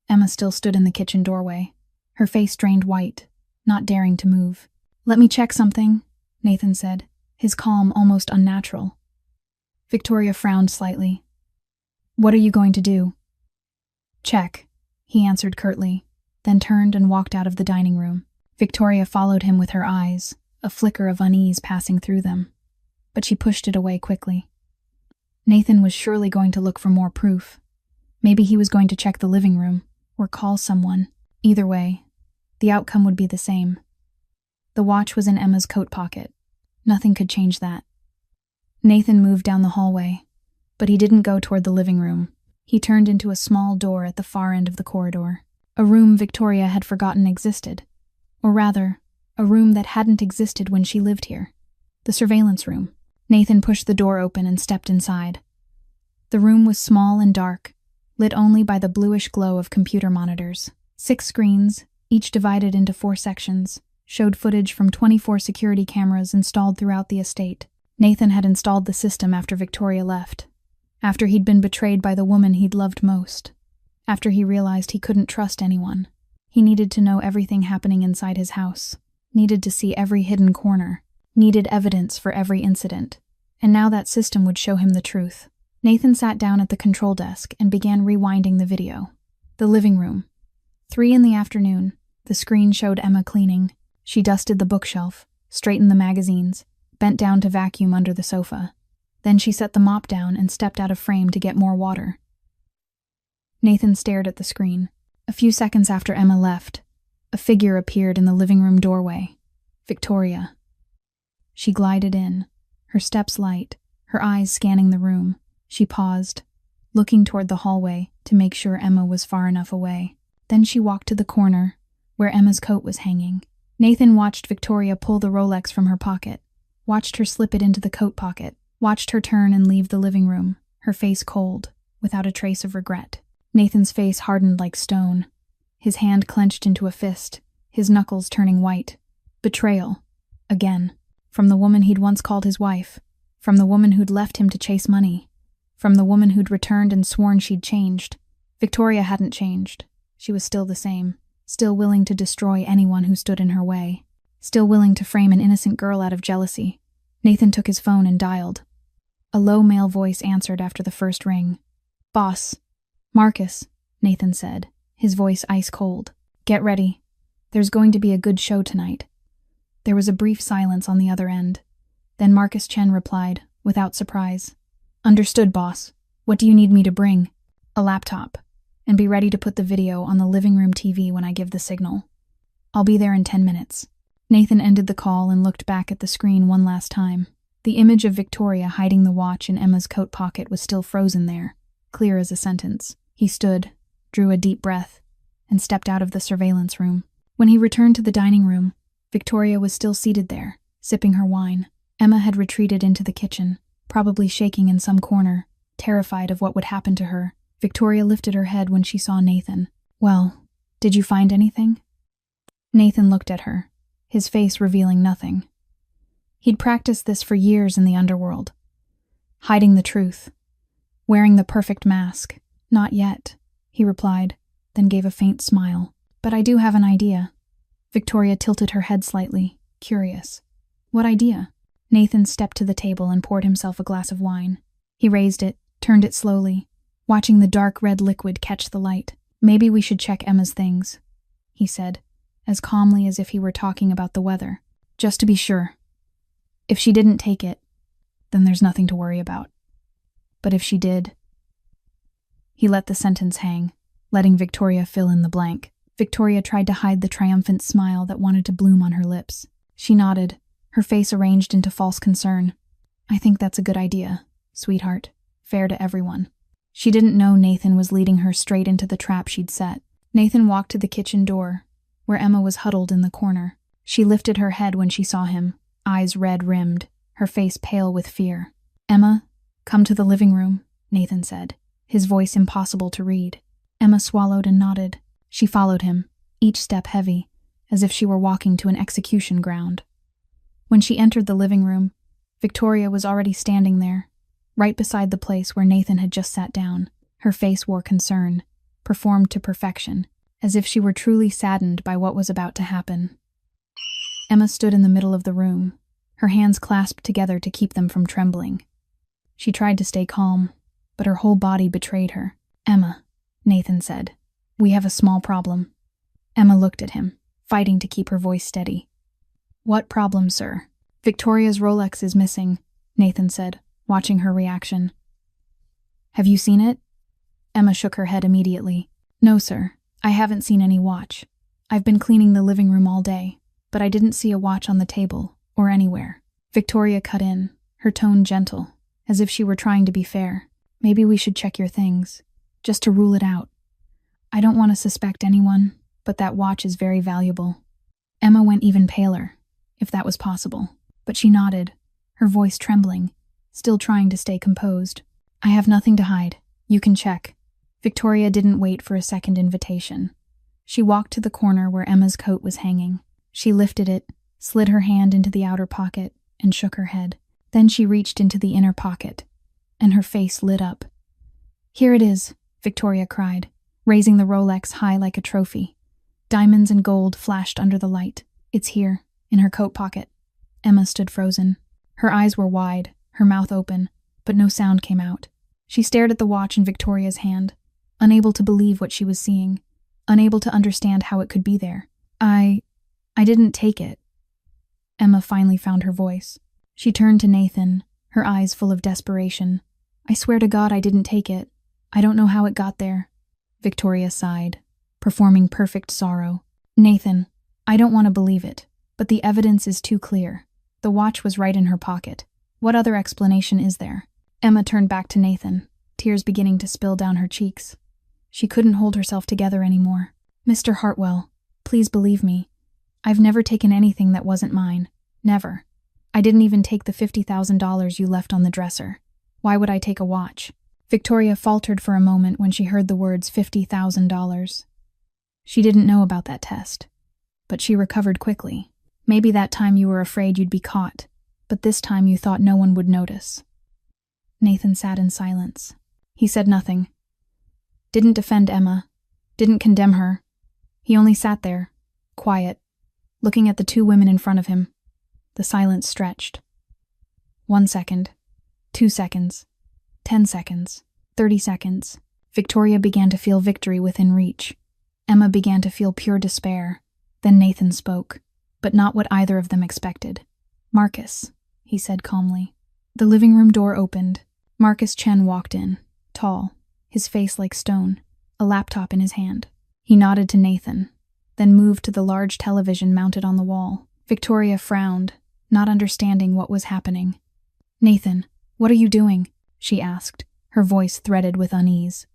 Emma still stood in the kitchen doorway, her face drained white, not daring to move. "Let me check something," Nathan said, his calm almost unnatural. Victoria frowned slightly. "What are you going to do?" "Check," he answered curtly, then turned and walked out of the dining room. Victoria followed him with her eyes, a flicker of unease passing through them, but she pushed it away quickly. Nathan was surely going to look for more proof. Maybe he was going to check the living room, or call someone. Either way, the outcome would be the same. The watch was in Emma's coat pocket. Nothing could change that. Nathan moved down the hallway, but he didn't go toward the living room. He turned into a small door at the far end of the corridor, a room Victoria had forgotten existed. Or rather, a room that hadn't existed when she lived here. The surveillance room. Nathan pushed the door open and stepped inside. The room was small and dark, lit only by the bluish glow of computer monitors. 6 screens, each divided into 4 sections, showed footage from 24 security cameras installed throughout the estate. Nathan had installed the system after Victoria left, after he'd been betrayed by the woman he'd loved most, after he realized he couldn't trust anyone. He needed to know everything happening inside his house, needed to see every hidden corner, needed evidence for every incident, and now that system would show him the truth. Nathan sat down at the control desk and began rewinding the video. The living room. 3 in the afternoon. The screen showed Emma cleaning. She dusted the bookshelf, straightened the magazines, bent down to vacuum under the sofa. Then she set the mop down and stepped out of frame to get more water. Nathan stared at the screen. A few seconds after Emma left, a figure appeared in the living room doorway. Victoria. She glided in, her steps light, her eyes scanning the room. She paused, looking toward the hallway to make sure Emma was far enough away. Then she walked to the corner, where Emma's coat was hanging. Nathan watched Victoria pull the Rolex from her pocket, watched her slip it into the coat pocket, watched her turn and leave the living room, her face cold, without a trace of regret. Nathan's face hardened like stone, his hand clenched into a fist, his knuckles turning white. Betrayal. Again. From the woman he'd once called his wife. From the woman who'd left him to chase money. From the woman who'd returned and sworn she'd changed. Victoria hadn't changed. She was still the same, still willing to destroy anyone who stood in her way, still willing to frame an innocent girl out of jealousy. Nathan took his phone and dialed. A low male voice answered after the first ring. "Boss." "Marcus," Nathan said, his voice ice cold. "Get ready. There's going to be a good show tonight." There was a brief silence on the other end. Then Marcus Chen replied, without surprise. "Understood, boss. What do you need me to bring?" "A laptop. And be ready to put the video on the living room TV when I give the signal. I'll be there in 10 minutes. Nathan ended the call and looked back at the screen one last time. The image of Victoria hiding the watch in Emma's coat pocket was still frozen there, clear as a sentence. He stood, drew a deep breath, and stepped out of the surveillance room. When he returned to the dining room, Victoria was still seated there, sipping her wine. Emma had retreated into the kitchen, probably shaking in some corner, terrified of what would happen to her. Victoria lifted her head when she saw Nathan. "Well, did you find anything?" Nathan looked at her, his face revealing nothing. He'd practiced this for years in the underworld. Hiding the truth. Wearing the perfect mask. "Not yet," he replied, then gave a faint smile. "But I do have an idea." Victoria tilted her head slightly, curious. "What idea?" Nathan stepped to the table and poured himself a glass of wine. He raised it, turned it slowly, watching the dark red liquid catch the light. "Maybe we should check Emma's things," he said, as calmly as if he were talking about the weather. "Just to be sure. If she didn't take it, then there's nothing to worry about. But if she did..." He let the sentence hang, letting Victoria fill in the blank. Victoria tried to hide the triumphant smile that wanted to bloom on her lips. She nodded, her face arranged into false concern. "I think that's a good idea, sweetheart. Fair to everyone." She didn't know Nathan was leading her straight into the trap she'd set. Nathan walked to the kitchen door, where Emma was huddled in the corner. She lifted her head when she saw him, eyes red-rimmed, her face pale with fear. "Emma, come to the living room," Nathan said, his voice impossible to read. Emma swallowed and nodded. She followed him, each step heavy, as if she were walking to an execution ground. When she entered the living room, Victoria was already standing there, right beside the place where Nathan had just sat down. Her face wore concern, performed to perfection, as if she were truly saddened by what was about to happen. Emma stood in the middle of the room, her hands clasped together to keep them from trembling. She tried to stay calm, but her whole body betrayed her. "Emma," Nathan said, "we have a small problem." Emma looked at him, fighting to keep her voice steady. "What problem, sir?" "Victoria's Rolex is missing," Nathan said, watching her reaction. "Have you seen it?" Emma shook her head immediately. "No, sir. I haven't seen any watch. I've been cleaning the living room all day, but I didn't see a watch on the table or anywhere." Victoria cut in, her tone gentle, as if she were trying to be fair. "Maybe we should check your things, just to rule it out. I don't want to suspect anyone, but that watch is very valuable." Emma went even paler, if that was possible, but she nodded, her voice trembling, still trying to stay composed. "I have nothing to hide. You can check." Victoria didn't wait for a second invitation. She walked to the corner where Emma's coat was hanging. She lifted it, slid her hand into the outer pocket, and shook her head. Then she reached into the inner pocket, and her face lit up. "Here it is," Victoria cried, raising the Rolex high like a trophy. Diamonds and gold flashed under the light. "It's here, in her coat pocket." Emma stood frozen. Her eyes were wide, her mouth open, but no sound came out. She stared at the watch in Victoria's hand, unable to believe what she was seeing, unable to understand how it could be there. I didn't take it." Emma finally found her voice. She turned to Nathan, her eyes full of desperation. "I swear to God I didn't take it. I don't know how it got there." Victoria sighed, performing perfect sorrow. "Nathan, I don't want to believe it, but the evidence is too clear. The watch was right in her pocket. What other explanation is there?" Emma turned back to Nathan, tears beginning to spill down her cheeks. She couldn't hold herself together anymore. "Mr. Hartwell, please believe me. I've never taken anything that wasn't mine. Never. I didn't even take the $50,000 you left on the dresser. Why would I take a watch?" Victoria faltered for a moment when she heard the words $50,000. She didn't know about that test, but she recovered quickly. "Maybe that time you were afraid you'd be caught, but this time you thought no one would notice." Nathan sat in silence. He said nothing. Didn't defend Emma. Didn't condemn her. He only sat there, quiet, looking at the two women in front of him. The silence stretched. 1 second. 2 seconds. 10 seconds. 30 seconds. Victoria began to feel victory within reach. Emma began to feel pure despair. Then Nathan spoke, but not what either of them expected. "Marcus," he said calmly. The living room door opened. Marcus Chen walked in, tall, his face like stone, a laptop in his hand. He nodded to Nathan, then moved to the large television mounted on the wall. Victoria frowned, not understanding what was happening. "Nathan, what are you doing?" she asked, her voice threaded with unease.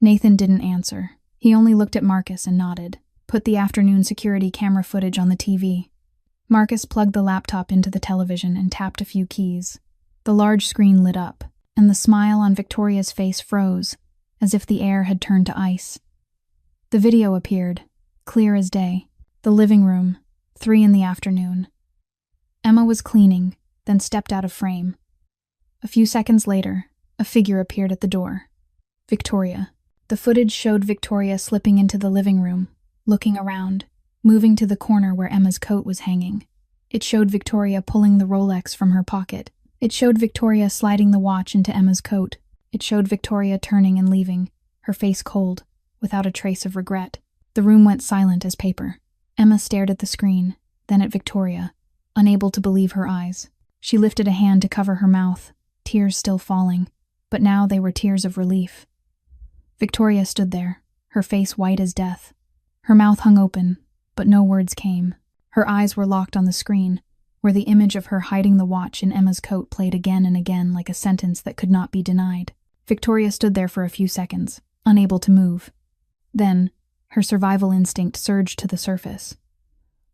Nathan didn't answer. He only looked at Marcus and nodded. "Put the afternoon security camera footage on the TV." Marcus plugged the laptop into the television and tapped a few keys. The large screen lit up, and the smile on Victoria's face froze, as if the air had turned to ice. The video appeared, clear as day. The living room, 3 in the afternoon. Emma was cleaning, then stepped out of frame. A few seconds later, a figure appeared at the door. Victoria. The footage showed Victoria slipping into the living room, looking around, moving to the corner where Emma's coat was hanging. It showed Victoria pulling the Rolex from her pocket. It showed Victoria sliding the watch into Emma's coat. It showed Victoria turning and leaving, her face cold, without a trace of regret. The room went silent as paper. Emma stared at the screen, then at Victoria, unable to believe her eyes. She lifted a hand to cover her mouth, tears still falling, but now they were tears of relief. Victoria stood there, her face white as death. Her mouth hung open, but no words came. Her eyes were locked on the screen, where the image of her hiding the watch in Emma's coat played again and again like a sentence that could not be denied. Victoria stood there for a few seconds, unable to move. Then, her survival instinct surged to the surface.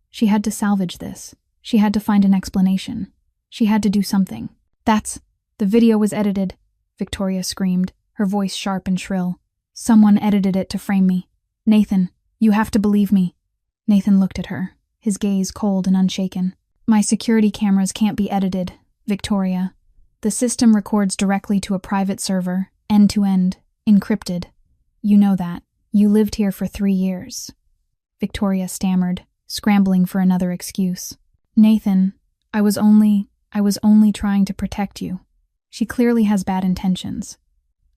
She had to salvage this. She had to find an explanation. She had to do something. The video was edited, Victoria screamed, her voice sharp and shrill. "Someone edited it to frame me. Nathan, you have to believe me." Nathan looked at her, his gaze cold and unshaken. "My security cameras can't be edited, Victoria. The system records directly to a private server, end-to-end, encrypted. You know that. You lived here for 3 years. Victoria stammered, scrambling for another excuse. Nathan, I was only trying to protect you. She clearly has bad intentions.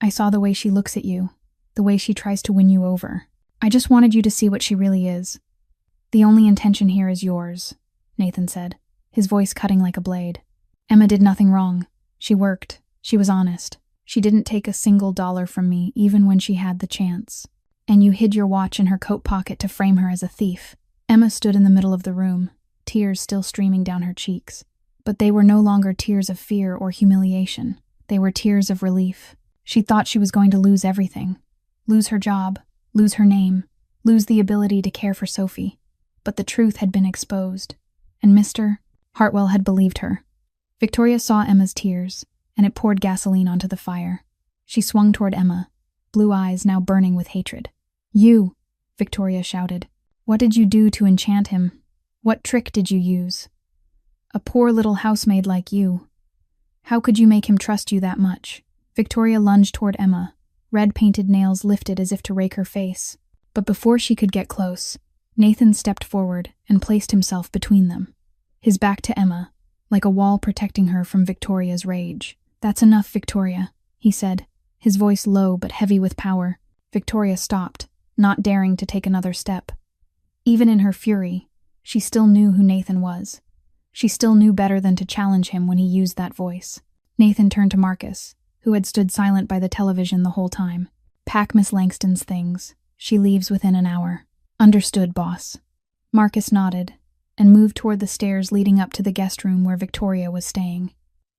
I saw the way she looks at you, the way she tries to win you over. I just wanted you to see what she really is. The only intention here is yours, Nathan said, his voice cutting like a blade. Emma did nothing wrong. She worked. She was honest. She didn't take a single dollar from me, even when she had the chance. And you hid your watch in her coat pocket to frame her as a thief. Emma stood in the middle of the room, tears still streaming down her cheeks. But they were no longer tears of fear or humiliation. They were tears of relief. She thought she was going to lose everything. Lose her job, lose her name, lose the ability to care for Sophie. But the truth had been exposed, and Mr. Hartwell had believed her. Victoria saw Emma's tears, and it poured gasoline onto the fire. She swung toward Emma, blue eyes now burning with hatred. You, Victoria shouted. What did you do to enchant him? What trick did you use? A poor little housemaid like you. How could you make him trust you that much? Victoria lunged toward Emma, red-painted nails lifted as if to rake her face. But before she could get close, Nathan stepped forward and placed himself between them, his back to Emma, like a wall protecting her from Victoria's rage. That's enough, Victoria, he said, his voice low but heavy with power. Victoria stopped, not daring to take another step. Even in her fury, she still knew who Nathan was. She still knew better than to challenge him when he used that voice. Nathan turned to Marcus, who had stood silent by the television the whole time. Pack Miss Langston's things. She leaves within an hour. Understood, boss. Marcus nodded and moved toward the stairs leading up to the guest room where Victoria was staying.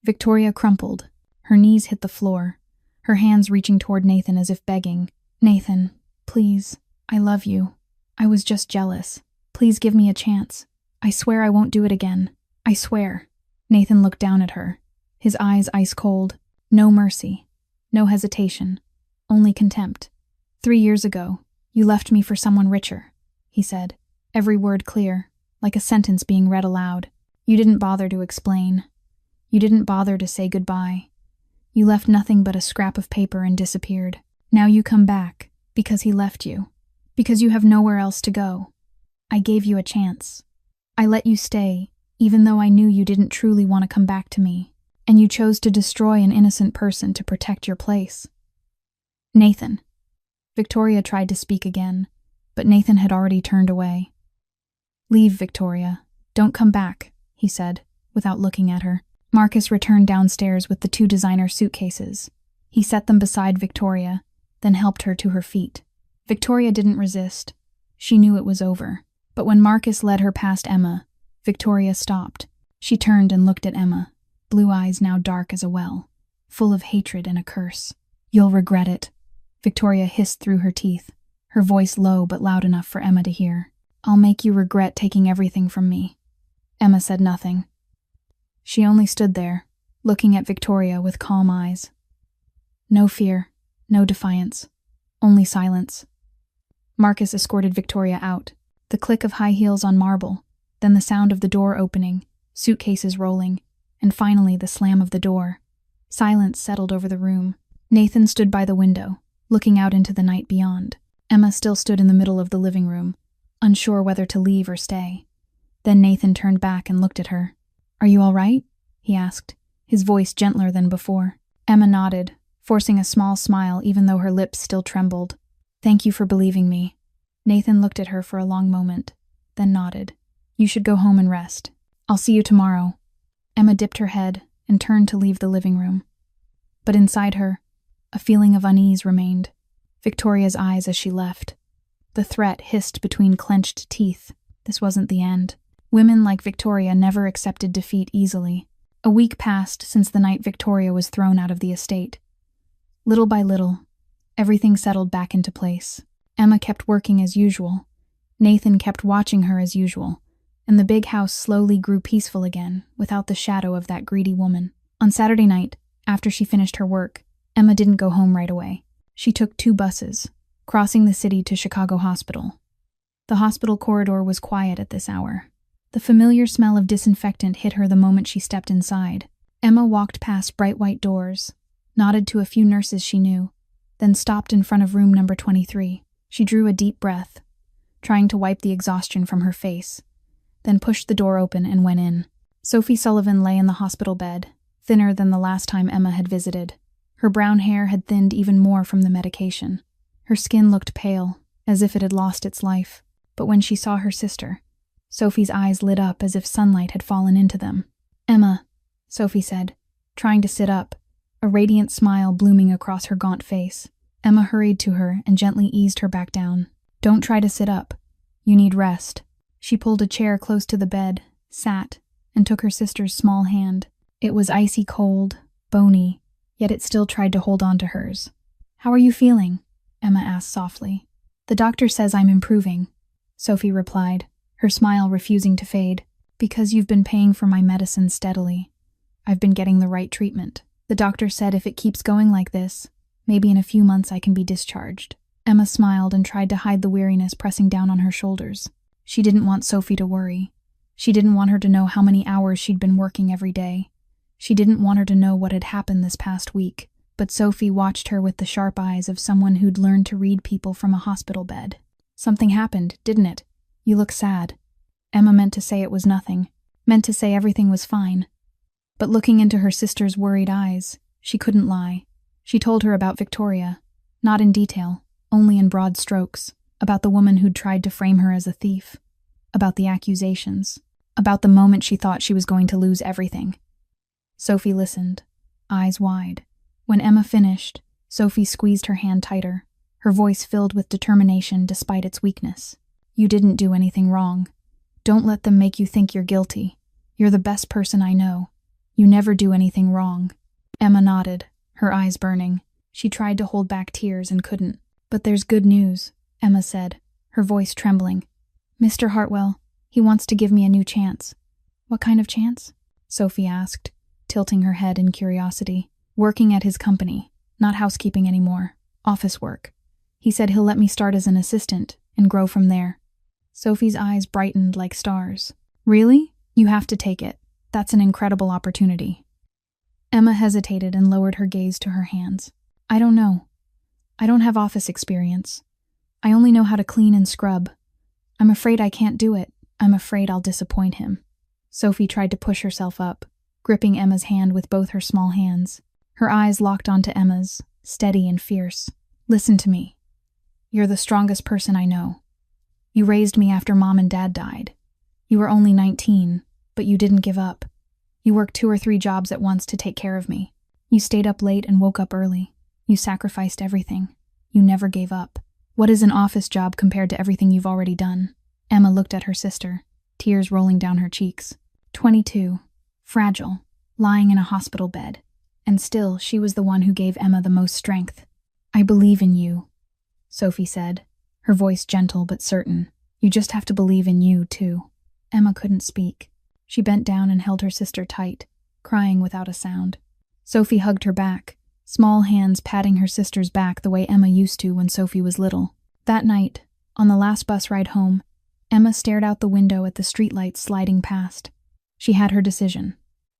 Victoria crumpled. Her knees hit the floor, her hands reaching toward Nathan as if begging. Nathan, please, I love you. I was just jealous. Please give me a chance. I swear I won't do it again. I swear. Nathan looked down at her, his eyes ice cold. No mercy. No hesitation. Only contempt. 3 years ago, you left me for someone richer, he said, every word clear, like a sentence being read aloud. You didn't bother to explain. You didn't bother to say goodbye. You left nothing but a scrap of paper and disappeared. Now you come back, because he left you. Because you have nowhere else to go. I gave you a chance. I let you stay, even though I knew you didn't truly want to come back to me, and you chose to destroy an innocent person to protect your place. Nathan. Victoria tried to speak again, but Nathan had already turned away. Leave, Victoria. Don't come back, he said, without looking at her. Marcus returned downstairs with the 2 designer suitcases. He set them beside Victoria, then helped her to her feet. Victoria didn't resist. She knew it was over. But when Marcus led her past Emma, Victoria stopped. She turned and looked at Emma, blue eyes now dark as a well, full of hatred and a curse. You'll regret it, Victoria hissed through her teeth, her voice low but loud enough for Emma to hear. I'll make you regret taking everything from me. Emma said nothing. She only stood there, looking at Victoria with calm eyes. No fear, no defiance, only silence. Marcus escorted Victoria out, the click of high heels on marble, then the sound of the door opening, suitcases rolling, and finally the slam of the door. Silence settled over the room. Nathan stood by the window, looking out into the night beyond. Emma still stood in the middle of the living room, unsure whether to leave or stay. Then Nathan turned back and looked at her. Are you all right? He asked, his voice gentler than before. Emma nodded, forcing a small smile even though her lips still trembled. Thank you for believing me. Nathan looked at her for a long moment, then nodded. You should go home and rest. I'll see you tomorrow. Emma dipped her head and turned to leave the living room. But inside her, a feeling of unease remained. Victoria's eyes as she left. The threat hissed between clenched teeth. This wasn't the end. Women like Victoria never accepted defeat easily. A week passed since the night Victoria was thrown out of the estate. Little by little, everything settled back into place. Emma kept working as usual. Nathan kept watching her as usual, and the big house slowly grew peaceful again, without the shadow of that greedy woman. On Saturday night, after she finished her work, Emma didn't go home right away. She took 2 buses, crossing the city to Chicago Hospital. The hospital corridor was quiet at this hour. The familiar smell of disinfectant hit her the moment she stepped inside. Emma walked past bright white doors, nodded to a few nurses she knew, then stopped in front of room number 23. She drew a deep breath, trying to wipe the exhaustion from her face, then pushed the door open and went in. Sophie Sullivan lay in the hospital bed, thinner than the last time Emma had visited. Her brown hair had thinned even more from the medication. Her skin looked pale, as if it had lost its life. But when she saw her sister, Sophie's eyes lit up as if sunlight had fallen into them. "Emma," Sophie said, trying to sit up, a radiant smile blooming across her gaunt face. Emma hurried to her and gently eased her back down. "Don't try to sit up. You need rest." She pulled a chair close to the bed, sat, and took her sister's small hand. It was icy cold, bony, yet it still tried to hold on to hers. "How are you feeling?" Emma asked softly. "The doctor says I'm improving," Sophie replied, her smile refusing to fade. "Because you've been paying for my medicine steadily. I've been getting the right treatment. The doctor said if it keeps going like this, maybe in a few months I can be discharged." Emma smiled and tried to hide the weariness pressing down on her shoulders. She didn't want Sophie to worry. She didn't want her to know how many hours she'd been working every day. She didn't want her to know what had happened this past week. But Sophie watched her with the sharp eyes of someone who'd learned to read people from a hospital bed. "Something happened, didn't it? You look sad." Emma meant to say it was nothing, meant to say everything was fine. But looking into her sister's worried eyes, she couldn't lie. She told her about Victoria, not in detail, only in broad strokes, about the woman who'd tried to frame her as a thief, about the accusations, about the moment she thought she was going to lose everything. Sophie listened, eyes wide. When Emma finished, Sophie squeezed her hand tighter, her voice filled with determination despite its weakness. "You didn't do anything wrong. Don't let them make you think you're guilty. You're the best person I know. You never do anything wrong." Emma nodded, her eyes burning. She tried to hold back tears and couldn't. "But there's good news," Emma said, her voice trembling. "Mr. Hartwell, he wants to give me a new chance." "What kind of chance?" Sophie asked, tilting her head in curiosity. "Working at his company, not housekeeping anymore, office work. He said he'll let me start as an assistant and grow from there." Sophie's eyes brightened like stars. "Really? You have to take it. That's an incredible opportunity." Emma hesitated and lowered her gaze to her hands. "I don't know. I don't have office experience. I only know how to clean and scrub. I'm afraid I can't do it. I'm afraid I'll disappoint him." Sophie tried to push herself up, gripping Emma's hand with both her small hands. Her eyes locked onto Emma's, steady and fierce. "Listen to me. You're the strongest person I know. You raised me after Mom and Dad died. You were only 19, but you didn't give up. You worked 2 or 3 jobs at once to take care of me. You stayed up late and woke up early. You sacrificed everything. You never gave up. What is an office job compared to everything you've already done?" Emma looked at her sister, tears rolling down her cheeks. 22, fragile, lying in a hospital bed. And still, she was the one who gave Emma the most strength. "I believe in you," Sophie said, her voice gentle but certain. "You just have to believe in you, too." Emma couldn't speak. She bent down and held her sister tight, crying without a sound. Sophie hugged her back, small hands patting her sister's back the way Emma used to when Sophie was little. That night, on the last bus ride home, Emma stared out the window at the streetlights sliding past. She had her decision.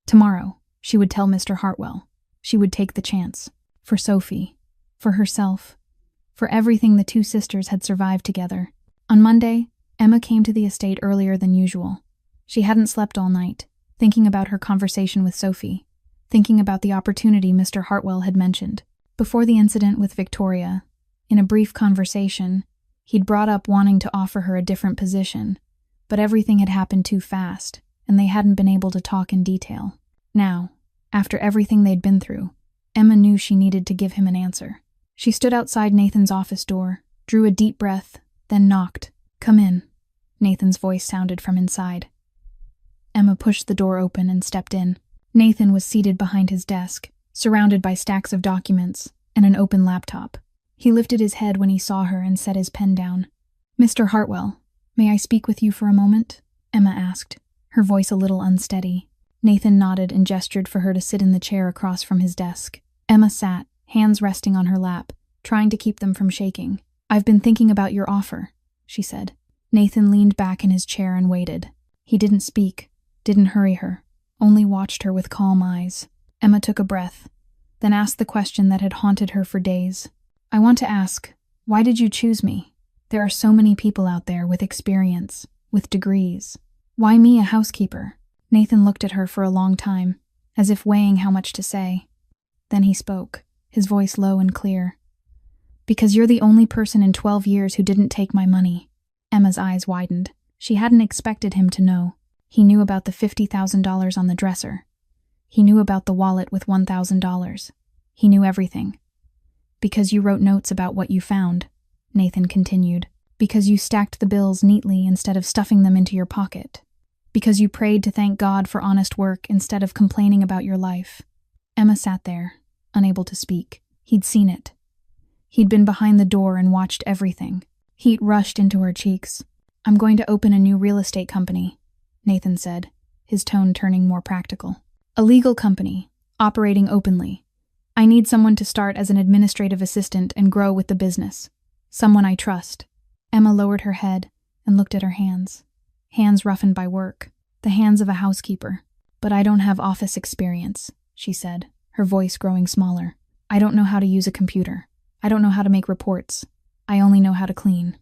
Tomorrow, she would tell Mr. Hartwell. She would take the chance. For Sophie. For herself. For everything the 2 sisters had survived together. On Monday, Emma came to the estate earlier than usual. She hadn't slept all night, thinking about her conversation with Sophie, thinking about the opportunity Mr. Hartwell had mentioned. Before the incident with Victoria, in a brief conversation, he'd brought up wanting to offer her a different position, but everything had happened too fast, and they hadn't been able to talk in detail. Now, after everything they'd been through, Emma knew she needed to give him an answer. She stood outside Nathan's office door, drew a deep breath, then knocked. "Come in," Nathan's voice sounded from inside. Emma pushed the door open and stepped in. Nathan was seated behind his desk, surrounded by stacks of documents and an open laptop. He lifted his head when he saw her and set his pen down. "Mr. Hartwell, may I speak with you for a moment?" Emma asked, her voice a little unsteady. Nathan nodded and gestured for her to sit in the chair across from his desk. Emma sat, hands resting on her lap, trying to keep them from shaking. "I've been thinking about your offer," she said. Nathan leaned back in his chair and waited. He didn't speak, didn't hurry her, only watched her with calm eyes. Emma took a breath, then asked the question that had haunted her for days. "I want to ask, why did you choose me? There are so many people out there with experience, with degrees. Why me, a housekeeper? Nathan looked at her for a long time, as if weighing how much to say. Then he spoke, his voice low and clear. Because you're the only person in 12 years who didn't take my money. Emma's eyes widened. She hadn't expected him to know. He knew about the $50,000 on the dresser. He knew about the wallet with $1,000. He knew everything. Because you wrote notes about what you found, Nathan continued. Because you stacked the bills neatly instead of stuffing them into your pocket. Because you prayed to thank God for honest work instead of complaining about your life. Emma sat there, unable to speak. He'd seen it. He'd been behind the door and watched everything. Heat rushed into her cheeks. I'm going to open a new real estate company, Nathan said, his tone turning more practical. A legal company, operating openly. I need someone to start as an administrative assistant and grow with the business. Someone I trust. Emma lowered her head and looked at her hands. Hands roughened by work. The hands of a housekeeper. But I don't have office experience, she said, her voice growing smaller. I don't know how to use a computer. I don't know how to make reports. I only know how to clean.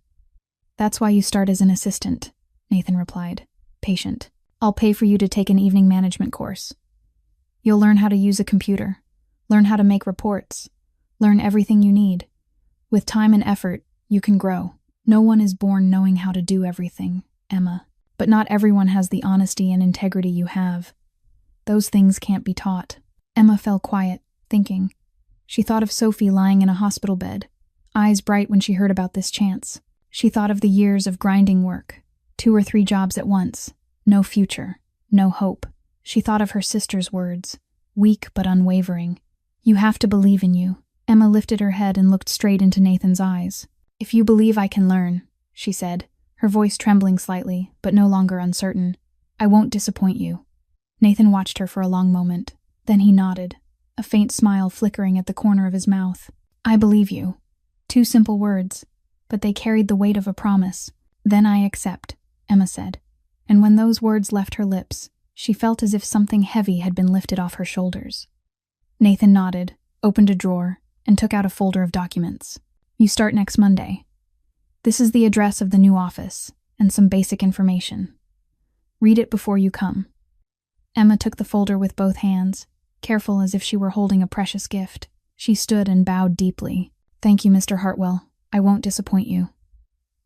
That's why you start as an assistant, Nathan replied, patient. I'll pay for you to take an evening management course. You'll learn how to use a computer, learn how to make reports, learn everything you need. With time and effort, you can grow. No one is born knowing how to do everything, Emma. But not everyone has the honesty and integrity you have. Those things can't be taught. Emma fell quiet, thinking. She thought of Sophie lying in a hospital bed, eyes bright when she heard about this chance. She thought of the years of grinding work, 2 or 3 jobs at once, no future, no hope. She thought of her sister's words, weak but unwavering. You have to believe in you. Emma lifted her head and looked straight into Nathan's eyes. If you believe I can learn, she said, her voice trembling slightly, but no longer uncertain. I won't disappoint you. Nathan watched her for a long moment. Then he nodded, a faint smile flickering at the corner of his mouth. I believe you. 2 simple words, but they carried the weight of a promise. Then I accept, Emma said. And when those words left her lips, she felt as if something heavy had been lifted off her shoulders. Nathan nodded, opened a drawer, and took out a folder of documents. You start next Monday. This is the address of the new office, and some basic information. Read it before you come. Emma took the folder with both hands, careful as if she were holding a precious gift. She stood and bowed deeply. Thank you, Mr. Hartwell. I won't disappoint you.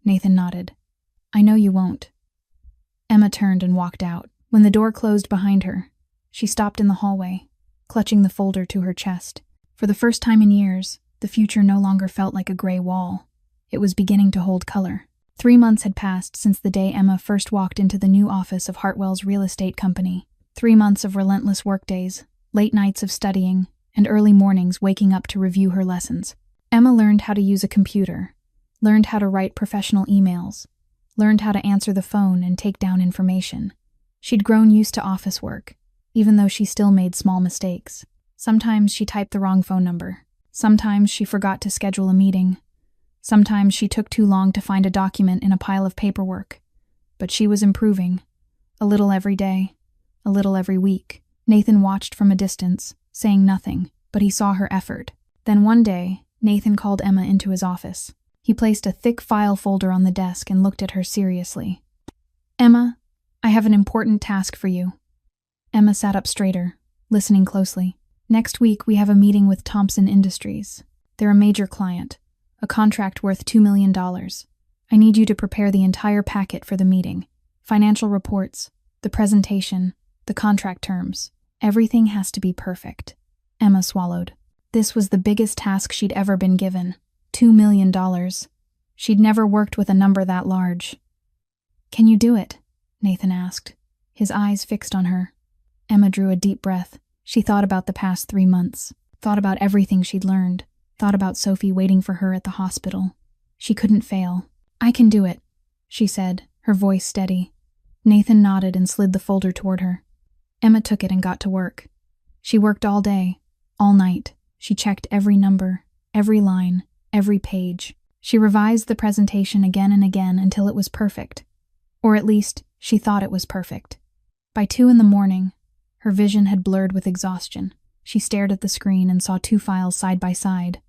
Nathan nodded. I know you won't. Emma turned and walked out. When the door closed behind her, she stopped in the hallway, clutching the folder to her chest. For the first time in years, the future no longer felt like a gray wall. It was beginning to hold color. 3 months had passed since the day Emma first walked into the new office of Hartwell's real estate company. 3 months of relentless workdays, late nights of studying, and early mornings waking up to review her lessons. Emma learned how to use a computer, learned how to write professional emails, learned how to answer the phone and take down information. She'd grown used to office work, even though she still made small mistakes. Sometimes she typed the wrong phone number. Sometimes she forgot to schedule a meeting. Sometimes she took too long to find a document in a pile of paperwork. But she was improving. A little every day, a little every week. Nathan watched from a distance, saying nothing, but he saw her effort. Then one day, Nathan called Emma into his office. He placed a thick file folder on the desk and looked at her seriously. Emma, I have an important task for you. Emma sat up straighter, listening closely. Next week, we have a meeting with Thompson Industries. They're a major client, a contract worth $2 million. I need you to prepare the entire packet for the meeting. Financial reports, the presentation, the contract terms. Everything has to be perfect. Emma swallowed. This was the biggest task she'd ever been given. $2 million. She'd never worked with a number that large. Can you do it? Nathan asked, his eyes fixed on her. Emma drew a deep breath. She thought about the past 3 months, thought about everything she'd learned, thought about Sophie waiting for her at the hospital. She couldn't fail. I can do it, she said, her voice steady. Nathan nodded and slid the folder toward her. Emma took it and got to work. She worked all day, all night. She checked every number, every line, every page. She revised the presentation again and again until it was perfect. Or at least, she thought it was perfect. By 2 a.m, her vision had blurred with exhaustion. She stared at the screen and saw 2 files side by side,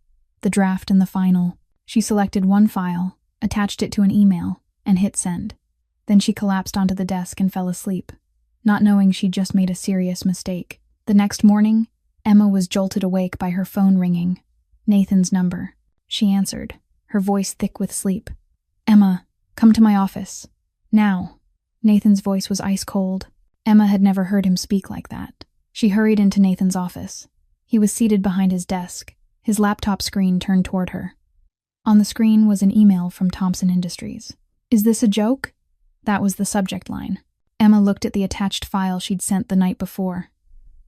the draft and the final. She selected one file, attached it to an email, and hit send. Then she collapsed onto the desk and fell asleep, not knowing she'd just made a serious mistake. The next morning, Emma was jolted awake by her phone ringing. Nathan's number. She answered, her voice thick with sleep. "Emma, come to my office. Now." Nathan's voice was ice cold. Emma had never heard him speak like that. She hurried into Nathan's office. He was seated behind his desk, his laptop screen turned toward her. On the screen was an email from Thompson Industries. "Is this a joke?" That was the subject line. Emma looked at the attached file she'd sent the night before,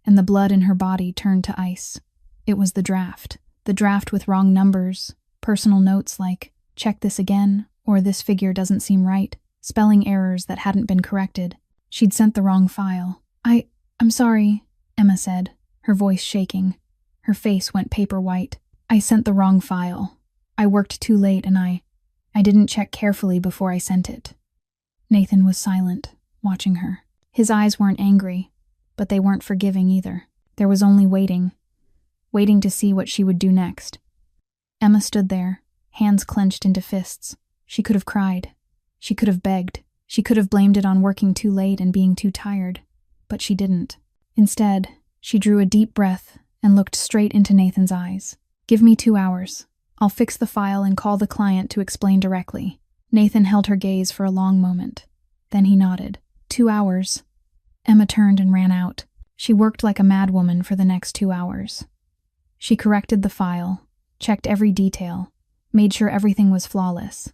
and the blood in her body turned to ice. It was the draft with wrong numbers, personal notes like, "Check this again," or "This figure doesn't seem right," spelling errors that hadn't been corrected. She'd sent the wrong file. I'm sorry," Emma said, her voice shaking. Her face went paper white. "I sent the wrong file. I worked too late and I didn't check carefully before I sent it." Nathan was silent, watching her. His eyes weren't angry, but they weren't forgiving either. There was only waiting to see what she would do next. Emma stood there, hands clenched into fists. She could have cried. She could have begged. She could have blamed it on working too late and being too tired. But she didn't. Instead, she drew a deep breath and looked straight into Nathan's eyes. "Give me 2 hours. I'll fix the file and call the client to explain directly." Nathan held her gaze for a long moment. Then he nodded. 2 hours. Emma turned and ran out. She worked like a madwoman for the next 2 hours. She corrected the file, checked every detail, made sure everything was flawless.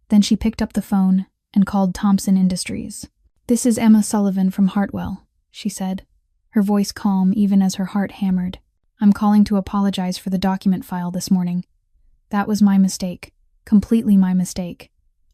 Then she picked up the phone and called Thompson Industries. "This is Emma Sullivan from Hartwell," she said, her voice calm even as her heart hammered. "I'm calling to apologize for the document file this morning. That was my mistake, completely my mistake.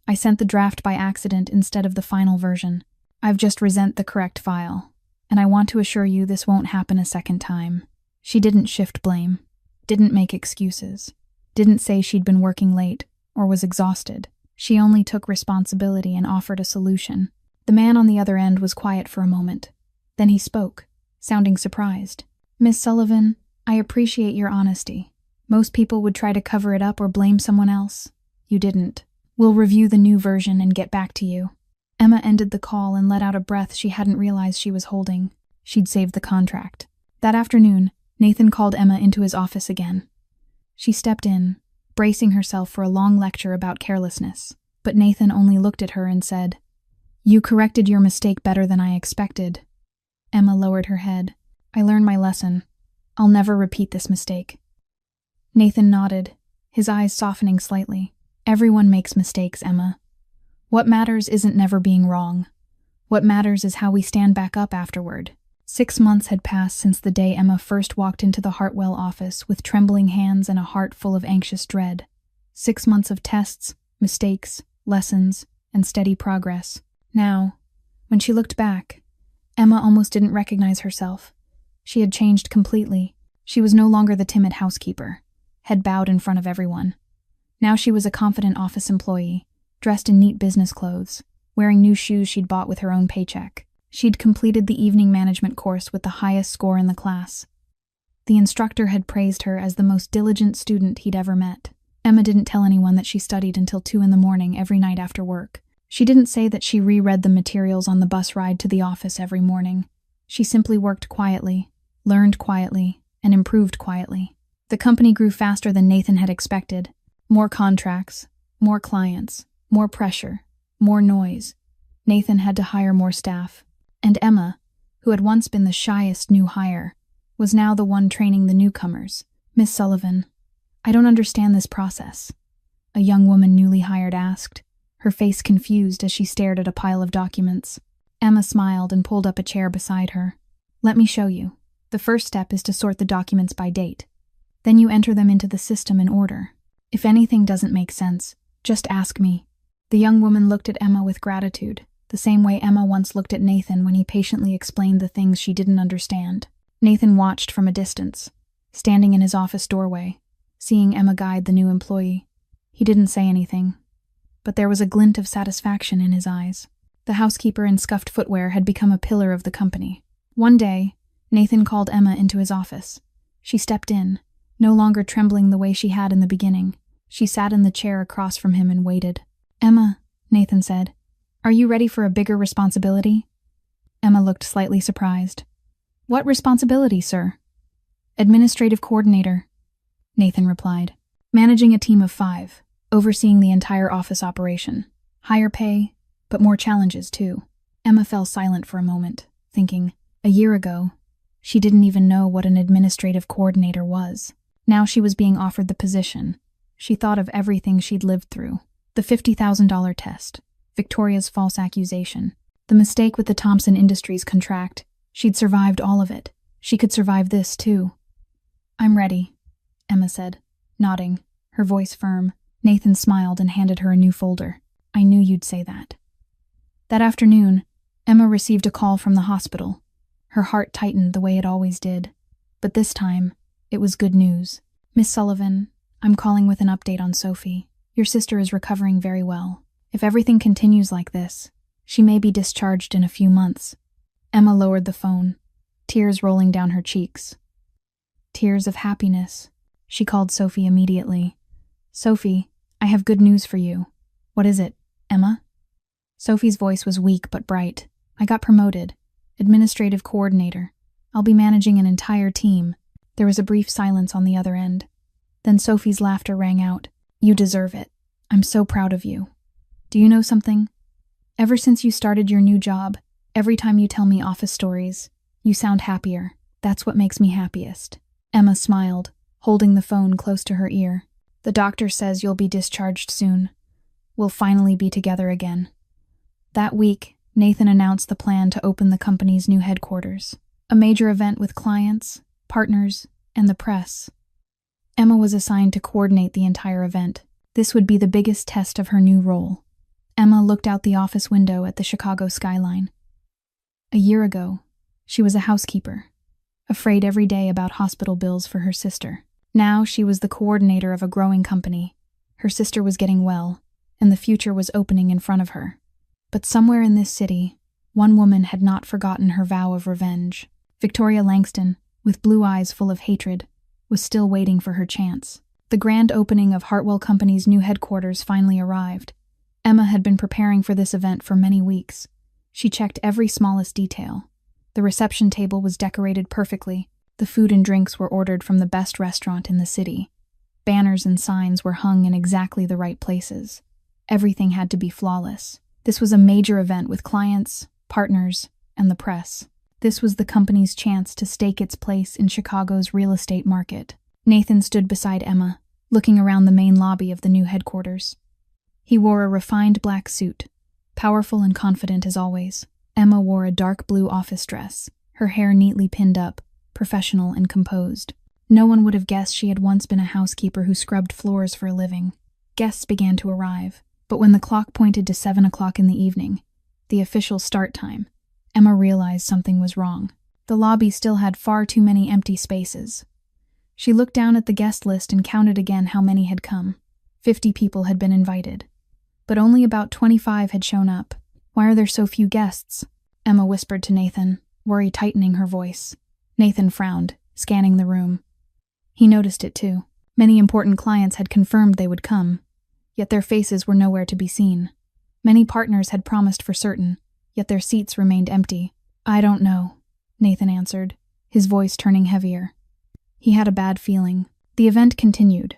I sent the draft by accident instead of the final version. I've just resent the correct file, and I want to assure you this won't happen a second time." She didn't shift blame, didn't make excuses, didn't say she'd been working late or was exhausted. She only took responsibility and offered a solution. The man on the other end was quiet for a moment. Then he spoke, sounding surprised. "Miss Sullivan, I appreciate your honesty. Most people would try to cover it up or blame someone else. You didn't. We'll review the new version and get back to you." Emma ended the call and let out a breath she hadn't realized she was holding. She'd saved the contract. That afternoon, Nathan called Emma into his office again. She stepped in, bracing herself for a long lecture about carelessness, but Nathan only looked at her and said, "You corrected your mistake better than I expected." Emma lowered her head. "I learned my lesson. I'll never repeat this mistake." Nathan nodded, his eyes softening slightly. "Everyone makes mistakes, Emma. What matters isn't never being wrong. What matters is how we stand back up afterward." 6 months had passed since the day Emma first walked into the Hartwell office with trembling hands and a heart full of anxious dread. 6 months of tests, mistakes, lessons, and steady progress. Now, when she looked back, Emma almost didn't recognize herself. She had changed completely. She was no longer the timid housekeeper, head bowed in front of everyone. Now she was a confident office employee, dressed in neat business clothes, wearing new shoes she'd bought with her own paycheck. She'd completed the evening management course with the highest score in the class. The instructor had praised her as the most diligent student he'd ever met. Emma didn't tell anyone that she studied until 2 a.m. every night after work. She didn't say that she reread the materials on the bus ride to the office every morning. She simply worked quietly, learned quietly, and improved quietly. The company grew faster than Nathan had expected. More contracts, more clients, more pressure, more noise. Nathan had to hire more staff. And Emma, who had once been the shyest new hire, was now the one training the newcomers. "Miss Sullivan, I don't understand this process," a young woman newly hired asked, her face confused as she stared at a pile of documents. Emma smiled and pulled up a chair beside her. "Let me show you. The first step is to sort the documents by date. Then you enter them into the system in order. If anything doesn't make sense, just ask me." The young woman looked at Emma with gratitude, the same way Emma once looked at Nathan when he patiently explained the things she didn't understand. Nathan watched from a distance, standing in his office doorway, seeing Emma guide the new employee. He didn't say anything, but there was a glint of satisfaction in his eyes. The housekeeper in scuffed footwear had become a pillar of the company. One day, Nathan called Emma into his office. She stepped in, no longer trembling the way she had in the beginning. She sat in the chair across from him and waited. "Emma," Nathan said, "are you ready for a bigger responsibility?" Emma looked slightly surprised. "What responsibility, sir?" "Administrative coordinator," Nathan replied. "Managing a team of 5, overseeing the entire office operation. Higher pay, but more challenges too." Emma fell silent for a moment, thinking, a year ago, she didn't even know what an administrative coordinator was. Now she was being offered the position. She thought of everything she'd lived through. The $50,000 test, Victoria's false accusation, the mistake with the Thompson Industries contract. She'd survived all of it. She could survive this too. "I'm ready," Emma said, nodding, her voice firm. Nathan smiled and handed her a new folder. "I knew you'd say that." That afternoon, Emma received a call from the hospital. Her heart tightened the way it always did. But this time, it was good news. "Miss Sullivan, I'm calling with an update on Sophie. Your sister is recovering very well. If everything continues like this, she may be discharged in a few months." Emma lowered the phone, tears rolling down her cheeks. Tears of happiness. She called Sophie immediately. "Sophie, I have good news for you." "What is it, Emma?" Sophie's voice was weak but bright. "I got promoted. Administrative coordinator. I'll be managing an entire team." There was a brief silence on the other end. Then Sophie's laughter rang out. "You deserve it. I'm so proud of you. Do you know something? Ever since you started your new job, every time you tell me office stories, you sound happier. That's what makes me happiest." Emma smiled, holding the phone close to her ear. "The doctor says you'll be discharged soon. We'll finally be together again." That week, Nathan announced the plan to open the company's new headquarters, a major event with clients, partners, and the press. Emma was assigned to coordinate the entire event. This would be the biggest test of her new role. Emma looked out the office window at the Chicago skyline. A year ago, she was a housekeeper, afraid every day about hospital bills for her sister. Now she was the coordinator of a growing company. Her sister was getting well, and the future was opening in front of her. But somewhere in this city, one woman had not forgotten her vow of revenge. Victoria Langston, with blue eyes full of hatred, was still waiting for her chance. The grand opening of Hartwell Company's new headquarters finally arrived. Emma had been preparing for this event for many weeks. She checked every smallest detail. The reception table was decorated perfectly. The food and drinks were ordered from the best restaurant in the city. Banners and signs were hung in exactly the right places. Everything had to be flawless. This was a major event with clients, partners, and the press. This was the company's chance to stake its place in Chicago's real estate market. Nathan stood beside Emma, looking around the main lobby of the new headquarters. He wore a refined black suit, powerful and confident as always. Emma wore a dark blue office dress, her hair neatly pinned up, professional and composed. No one would have guessed she had once been a housekeeper who scrubbed floors for a living. Guests began to arrive, but when the clock pointed to 7 o'clock in the evening, the official start time, Emma realized something was wrong. The lobby still had far too many empty spaces. She looked down at the guest list and counted again how many had come. 50 people had been invited, but only about 25 had shown up. "Why are there so few guests?" Emma whispered to Nathan, worry tightening her voice. Nathan frowned, scanning the room. He noticed it too. Many important clients had confirmed they would come, yet their faces were nowhere to be seen. Many partners had promised for certain, yet their seats remained empty. "I don't know," Nathan answered, his voice turning heavier. He had a bad feeling. The event continued.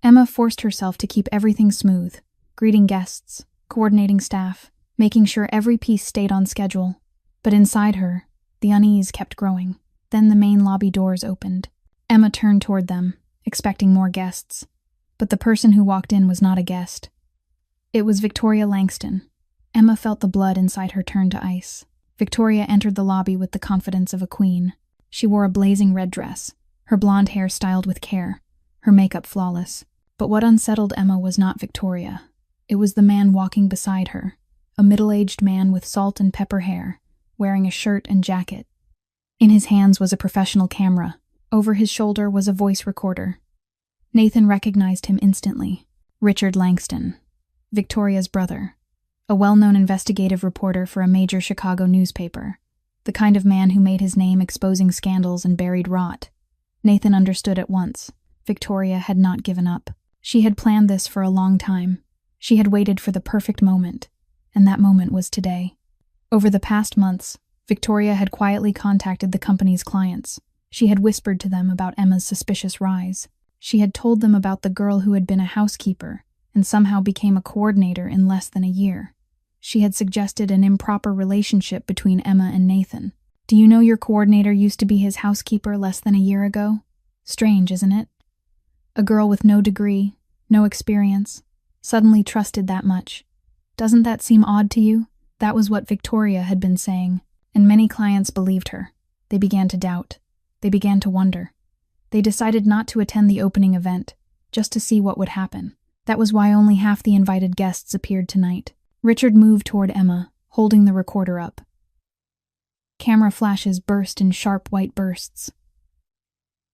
Emma forced herself to keep everything smooth, greeting guests, coordinating staff, making sure every piece stayed on schedule. But inside her, the unease kept growing. Then the main lobby doors opened. Emma turned toward them, expecting more guests. But the person who walked in was not a guest. It was Victoria Langston. Emma felt the blood inside her turn to ice. Victoria entered the lobby with the confidence of a queen. She wore a blazing red dress, her blonde hair styled with care, her makeup flawless. But what unsettled Emma was not Victoria. It was the man walking beside her, a middle-aged man with salt and pepper hair, wearing a shirt and jacket. In his hands was a professional camera. Over his shoulder was a voice recorder. Nathan recognized him instantly. Richard Langston, Victoria's brother, a well-known investigative reporter for a major Chicago newspaper, the kind of man who made his name exposing scandals and buried rot. Nathan understood at once. Victoria had not given up. She had planned this for a long time. She had waited for the perfect moment, and that moment was today. Over the past months, Victoria had quietly contacted the company's clients. She had whispered to them about Emma's suspicious rise. She had told them about the girl who had been a housekeeper and somehow became a coordinator in less than a year. She had suggested an improper relationship between Emma and Nathan. Do you know your coordinator used to be his housekeeper less than a year ago? Strange, isn't it? A girl with no degree, no experience, suddenly trusted that much. Doesn't that seem odd to you? That was what Victoria had been saying, and many clients believed her. They began to doubt. They began to wonder. They decided not to attend the opening event, just to see what would happen. That was why only half the invited guests appeared tonight. Richard moved toward Emma, holding the recorder up. Camera flashes burst in sharp white bursts.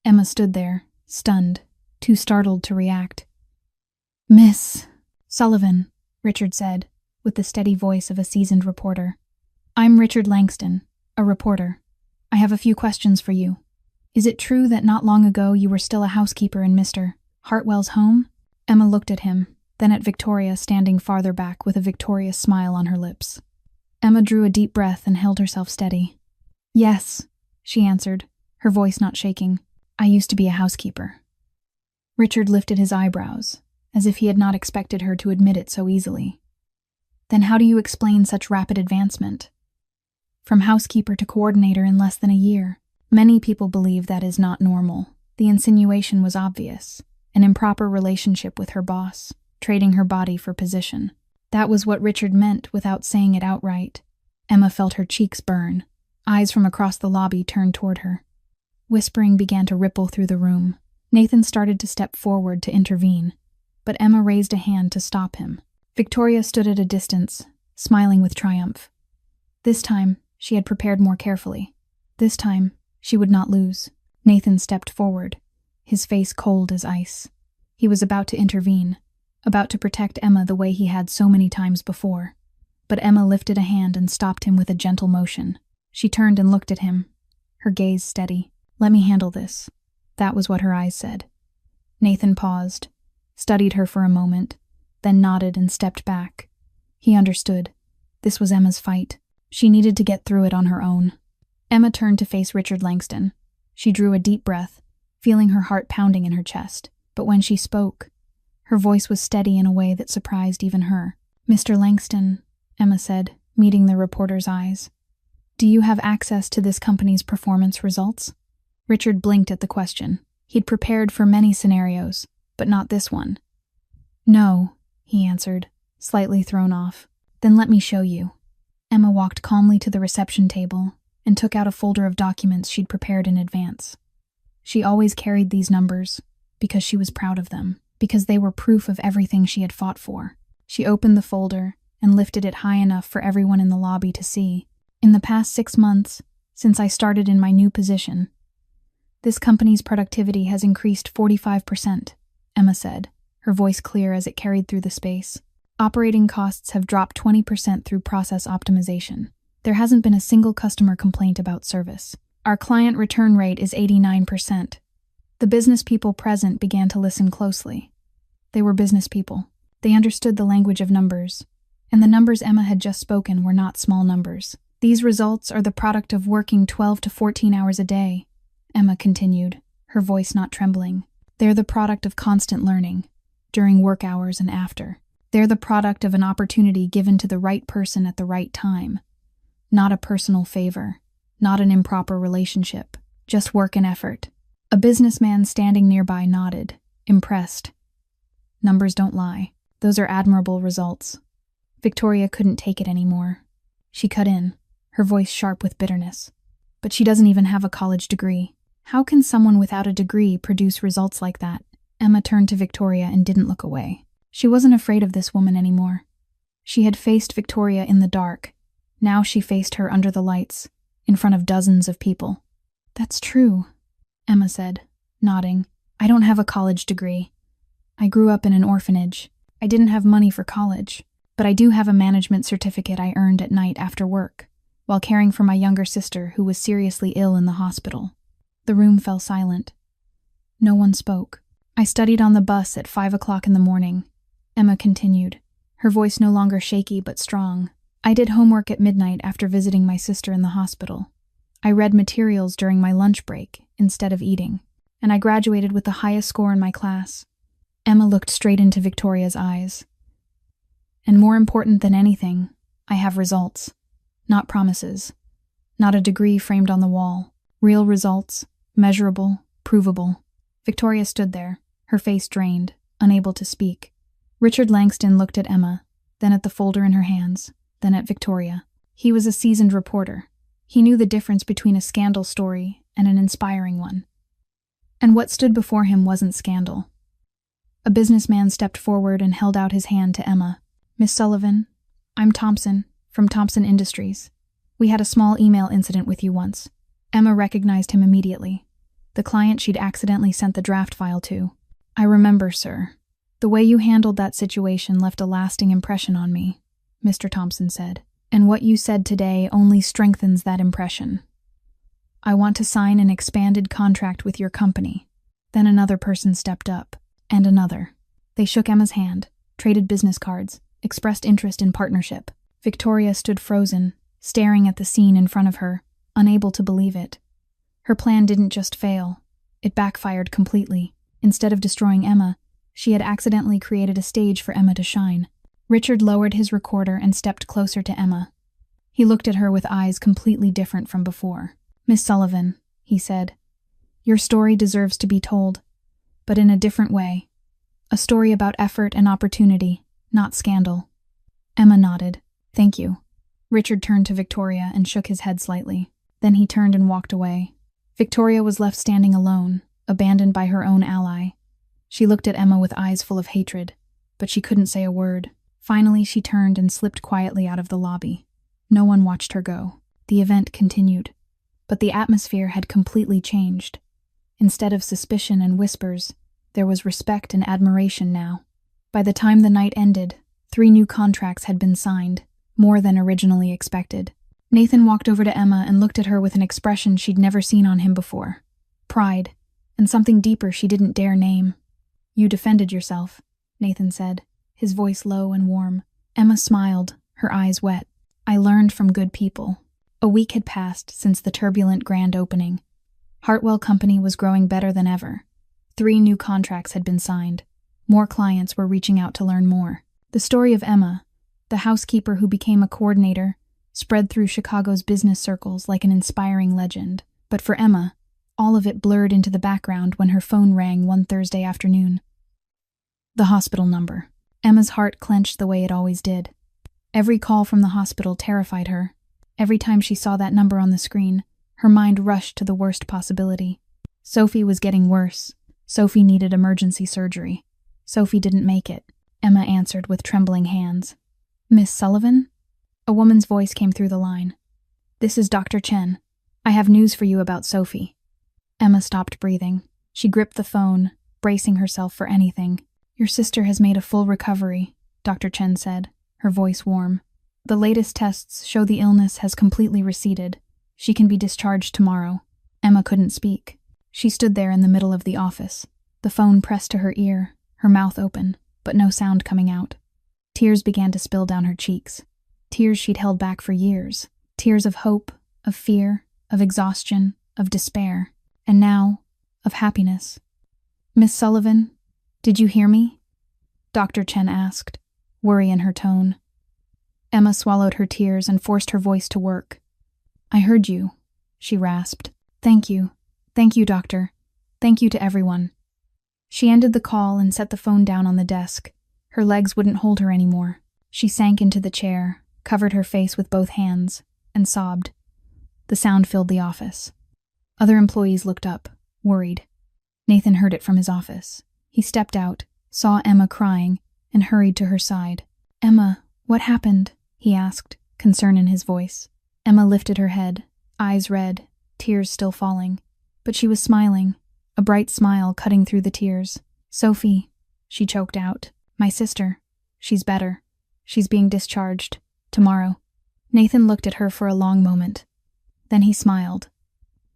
Emma stood there, stunned, too startled to react. "Miss Sullivan," Richard said, with the steady voice of a seasoned reporter. "I'm Richard Langston, a reporter. I have a few questions for you. Is it true that not long ago you were still a housekeeper in Mr. Hartwell's home?" Emma looked at him, then at Victoria standing farther back with a victorious smile on her lips. Emma drew a deep breath and held herself steady. "Yes," she answered, her voice not shaking. "I used to be a housekeeper." Richard lifted his eyebrows, as if he had not expected her to admit it so easily. "Then how do you explain such rapid advancement? From housekeeper to coordinator in less than a year. Many people believe that is not normal. The insinuation was obvious. An improper relationship with her boss, trading her body for position. That was what Richard meant without saying it outright. Emma felt her cheeks burn. Eyes from across the lobby turned toward her. Whispering began to ripple through the room. Nathan started to step forward to intervene, but Emma raised a hand to stop him. Victoria stood at a distance, smiling with triumph. This time, she had prepared more carefully. This time, she would not lose. Nathan stepped forward, his face cold as ice. He was about to intervene, about to protect Emma the way he had so many times before. But Emma lifted a hand and stopped him with a gentle motion. She turned and looked at him, her gaze steady. "Let me handle this." That was what her eyes said. Nathan paused, studied her for a moment, then nodded and stepped back. He understood. This was Emma's fight. She needed to get through it on her own. Emma turned to face Richard Langston. She drew a deep breath, feeling her heart pounding in her chest. But when she spoke, her voice was steady in a way that surprised even her. "Mr. Langston," Emma said, meeting the reporter's eyes. "Do you have access to this company's performance results?" Richard blinked at the question. He'd prepared for many scenarios, but not this one. "No," he answered, slightly thrown off. "Then let me show you." Emma walked calmly to the reception table and took out a folder of documents she'd prepared in advance. She always carried these numbers because she was proud of them, because they were proof of everything she had fought for. She opened the folder and lifted it high enough for everyone in the lobby to see. "In the past 6 months, since I started in my new position, this company's productivity has increased 45%, Emma said, her voice clear as it carried through the space. "Operating costs have dropped 20% through process optimization. There hasn't been a single customer complaint about service. Our client return rate is 89%. The business people present began to listen closely. They were business people. They understood the language of numbers, and the numbers Emma had just spoken were not small numbers. These results are the product of working 12 to 14 hours a day, Emma continued, her voice not trembling. They're the product of constant learning, during work hours and after. They're the product of an opportunity given to the right person at the right time. Not a personal favor, not an improper relationship, just work and effort." A businessman standing nearby nodded, impressed. "Numbers don't lie. Those are admirable results." Victoria couldn't take it anymore. She cut in, her voice sharp with bitterness. "But she doesn't even have a college degree. How can someone without a degree produce results like that?" Emma turned to Victoria and didn't look away. She wasn't afraid of this woman anymore. She had faced Victoria in the dark. Now she faced her under the lights, in front of dozens of people. "That's true," Emma said, nodding. "I don't have a college degree. I grew up in an orphanage. I didn't have money for college, but I do have a management certificate I earned at night after work, while caring for my younger sister who was seriously ill in the hospital." The room fell silent. No one spoke. I studied on the bus at 5 o'clock in the morning, Emma continued, her voice no longer shaky but strong. I did homework at midnight after visiting my sister in the hospital. I read materials during my lunch break instead of eating, and I graduated with the highest score in my class. Emma looked straight into Victoria's eyes. And more important than anything, I have results, not promises, not a degree framed on the wall. Real results, measurable, provable. Victoria stood there, her face drained, unable to speak. Richard Langston looked at Emma, then at the folder in her hands, then at Victoria. He was a seasoned reporter. He knew the difference between a scandal story and an inspiring one. And what stood before him wasn't scandal. A businessman stepped forward and held out his hand to Emma. Miss Sullivan, I'm Thompson, from Thompson Industries. We had a small email incident with you once. Emma recognized him immediately. The client she'd accidentally sent the draft file to. I remember, sir. The way you handled that situation left a lasting impression on me, Mr. Thompson said. And what you said today only strengthens that impression. I want to sign an expanded contract with your company. Then another person stepped up, and another. They shook Emma's hand, traded business cards, expressed interest in partnership. Victoria stood frozen, staring at the scene in front of her, unable to believe it. Her plan didn't just fail, it backfired completely. Instead of destroying Emma, she had accidentally created a stage for Emma to shine. Richard lowered his recorder and stepped closer to Emma. He looked at her with eyes completely different from before. Miss Sullivan, he said, your story deserves to be told, but in a different way. A story about effort and opportunity, not scandal. Emma nodded. Thank you. Richard turned to Victoria and shook his head slightly. Then he turned and walked away. Victoria was left standing alone, abandoned by her own ally. She looked at Emma with eyes full of hatred, but she couldn't say a word. Finally, she turned and slipped quietly out of the lobby. No one watched her go. The event continued, but the atmosphere had completely changed. Instead of suspicion and whispers, there was respect and admiration now. By the time the night ended, 3 new contracts had been signed, more than originally expected. Nathan walked over to Emma and looked at her with an expression she'd never seen on him before. Pride, and something deeper she didn't dare name. You defended yourself, Nathan said, his voice low and warm. Emma smiled, her eyes wet. I learned from good people. A week had passed since the turbulent grand opening. Hartwell Company was growing better than ever. 3 new contracts had been signed. More clients were reaching out to learn more. The story of Emma, the housekeeper who became a coordinator, spread through Chicago's business circles like an inspiring legend. But for Emma, all of it blurred into the background when her phone rang one Thursday afternoon. The hospital number. Emma's heart clenched the way it always did. Every call from the hospital terrified her. Every time she saw that number on the screen, her mind rushed to the worst possibility. Sophie was getting worse. Sophie needed emergency surgery. Sophie didn't make it, Emma answered with trembling hands. Miss Sullivan? A woman's voice came through the line. This is Dr. Chen. I have news for you about Sophie. Emma stopped breathing. She gripped the phone, bracing herself for anything. Your sister has made a full recovery, Dr. Chen said, her voice warm. The latest tests show the illness has completely receded. She can be discharged tomorrow. Emma couldn't speak. She stood there in the middle of the office, the phone pressed to her ear, her mouth open, but no sound coming out. Tears began to spill down her cheeks. Tears she'd held back for years. Tears of hope, of fear, of exhaustion, of despair, and now, of happiness. Miss Sullivan, did you hear me? Dr. Chen asked, worry in her tone. Emma swallowed her tears and forced her voice to work. I heard you, she rasped. Thank you. Thank you, doctor. Thank you to everyone. She ended the call and set the phone down on the desk. Her legs wouldn't hold her anymore. She sank into the chair, covered her face with both hands, and sobbed. The sound filled the office. Other employees looked up, worried. Nathan heard it from his office. He stepped out, saw Emma crying, and hurried to her side. Emma, what happened? He asked, concern in his voice. Emma lifted her head, eyes red, tears still falling. But she was smiling, a bright smile cutting through the tears. Sophie, she choked out. My sister. She's better. She's being discharged. Tomorrow. Nathan looked at her for a long moment. Then he smiled.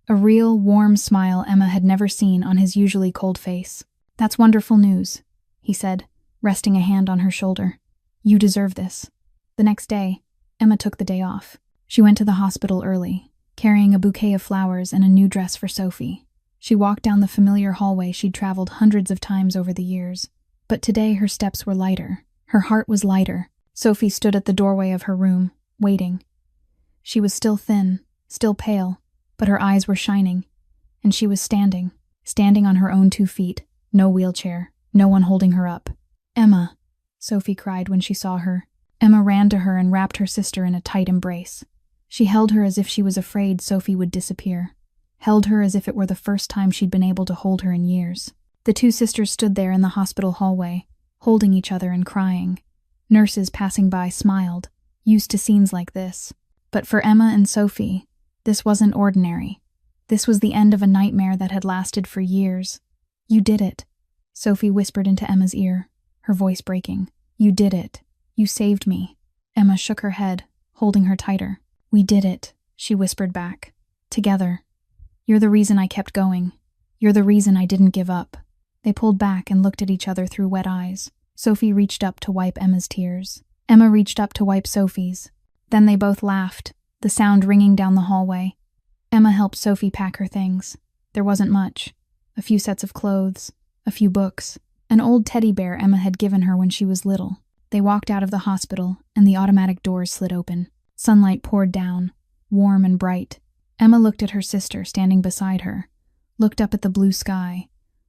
A real, warm smile Emma had never seen on his usually cold face. That's wonderful news, he said, resting a hand on her shoulder. You deserve this. The next day, Emma took the day off. She went to the hospital early, carrying a bouquet of flowers and a new dress for Sophie. She walked down the familiar hallway she'd traveled hundreds of times over the years. But today her steps were lighter. Her heart was lighter. Sophie stood at the doorway of her room, waiting. She was still thin, still pale, but her eyes were shining. And she was standing on her own 2 feet, no wheelchair, no one holding her up. Emma, Sophie cried when she saw her. Emma ran to her and wrapped her sister in a tight embrace. She held her as if she was afraid Sophie would disappear. Held her as if it were the first time she'd been able to hold her in years. The 2 sisters stood there in the hospital hallway, holding each other and crying. Nurses passing by smiled, used to scenes like this. But for Emma and Sophie, this wasn't ordinary. This was the end of a nightmare that had lasted for years. You did it, Sophie whispered into Emma's ear, her voice breaking. You did it. You saved me. Emma shook her head, holding her tighter. We did it, she whispered back. Together. You're the reason I kept going. You're the reason I didn't give up. They pulled back and looked at each other through wet eyes. Sophie reached up to wipe Emma's tears. Emma reached up to wipe Sophie's. Then they both laughed, the sound ringing down the hallway. Emma helped Sophie pack her things. There wasn't much. A few sets of clothes, a few books, an old teddy bear Emma had given her when she was little. They walked out of the hospital, and the automatic doors slid open. Sunlight poured down, warm and bright. Emma looked at her sister standing beside her, looked up at the blue sky,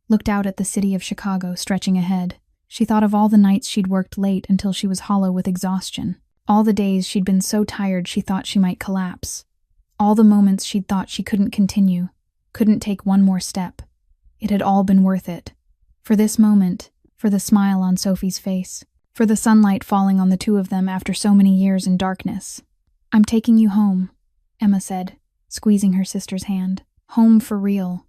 looked out at the city of Chicago stretching ahead. She thought of all the nights she'd worked late until she was hollow with exhaustion. All the days she'd been so tired she thought she might collapse. All the moments she'd thought she couldn't continue, couldn't take one more step. It had all been worth it. For this moment, for the smile on Sophie's face, for the sunlight falling on the 2 of them after so many years in darkness. I'm taking you home, Emma said, squeezing her sister's hand. Home for real.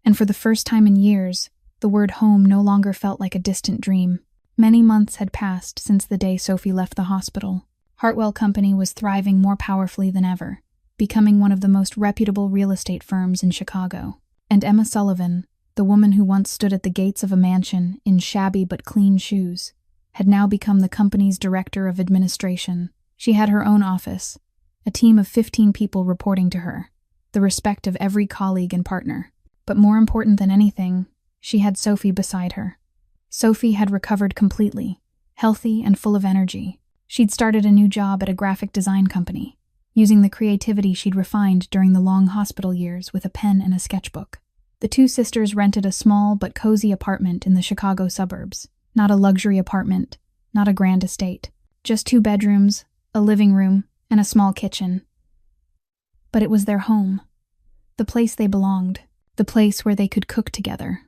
And for the first time in years, the word home no longer felt like a distant dream. Many months had passed since the day Sophie left the hospital. Hartwell Company was thriving more powerfully than ever, becoming one of the most reputable real estate firms in Chicago. And Emma Sullivan, the woman who once stood at the gates of a mansion in shabby but clean shoes, had now become the company's director of administration. She had her own office, a team of 15 people reporting to her, the respect of every colleague and partner. But more important than anything, she had Sophie beside her. Sophie had recovered completely, healthy and full of energy. She'd started a new job at a graphic design company, using the creativity she'd refined during the long hospital years with a pen and a sketchbook. The 2 sisters rented a small but cozy apartment in the Chicago suburbs. Not a luxury apartment, not a grand estate. Just 2 bedrooms, a living room, and a small kitchen. But it was their home. The place they belonged. The place where they could cook together,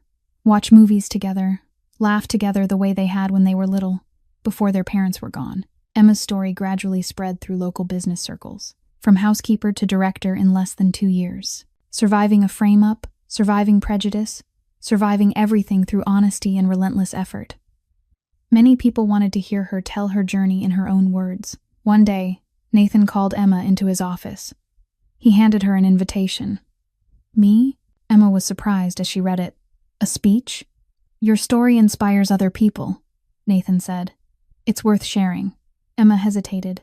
watch movies together, laugh together the way they had when they were little, before their parents were gone. Emma's story gradually spread through local business circles, from housekeeper to director in less than 2 years. Surviving a frame-up, surviving prejudice, surviving everything through honesty and relentless effort. Many people wanted to hear her tell her journey in her own words. One day, Nathan called Emma into his office. He handed her an invitation. Me? Emma was surprised as she read it. A speech? Your story inspires other people, Nathan said. It's worth sharing. Emma hesitated.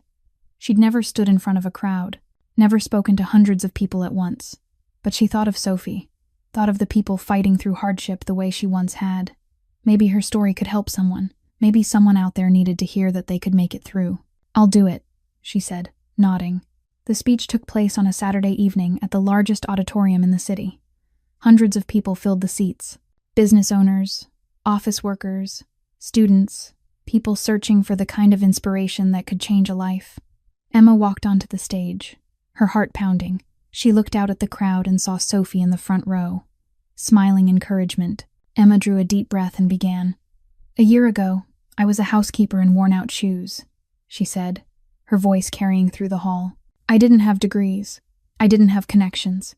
She'd never stood in front of a crowd, never spoken to hundreds of people at once. But she thought of Sophie, thought of the people fighting through hardship the way she once had. Maybe her story could help someone. Maybe someone out there needed to hear that they could make it through. I'll do it, she said, nodding. The speech took place on a Saturday evening at the largest auditorium in the city. Hundreds of people filled the seats. Business owners, office workers, students, people searching for the kind of inspiration that could change a life. Emma walked onto the stage, her heart pounding. She looked out at the crowd and saw Sophie in the front row, smiling encouragement. Emma drew a deep breath and began. A year ago, I was a housekeeper in worn-out shoes, she said, her voice carrying through the hall. I didn't have degrees. I didn't have connections.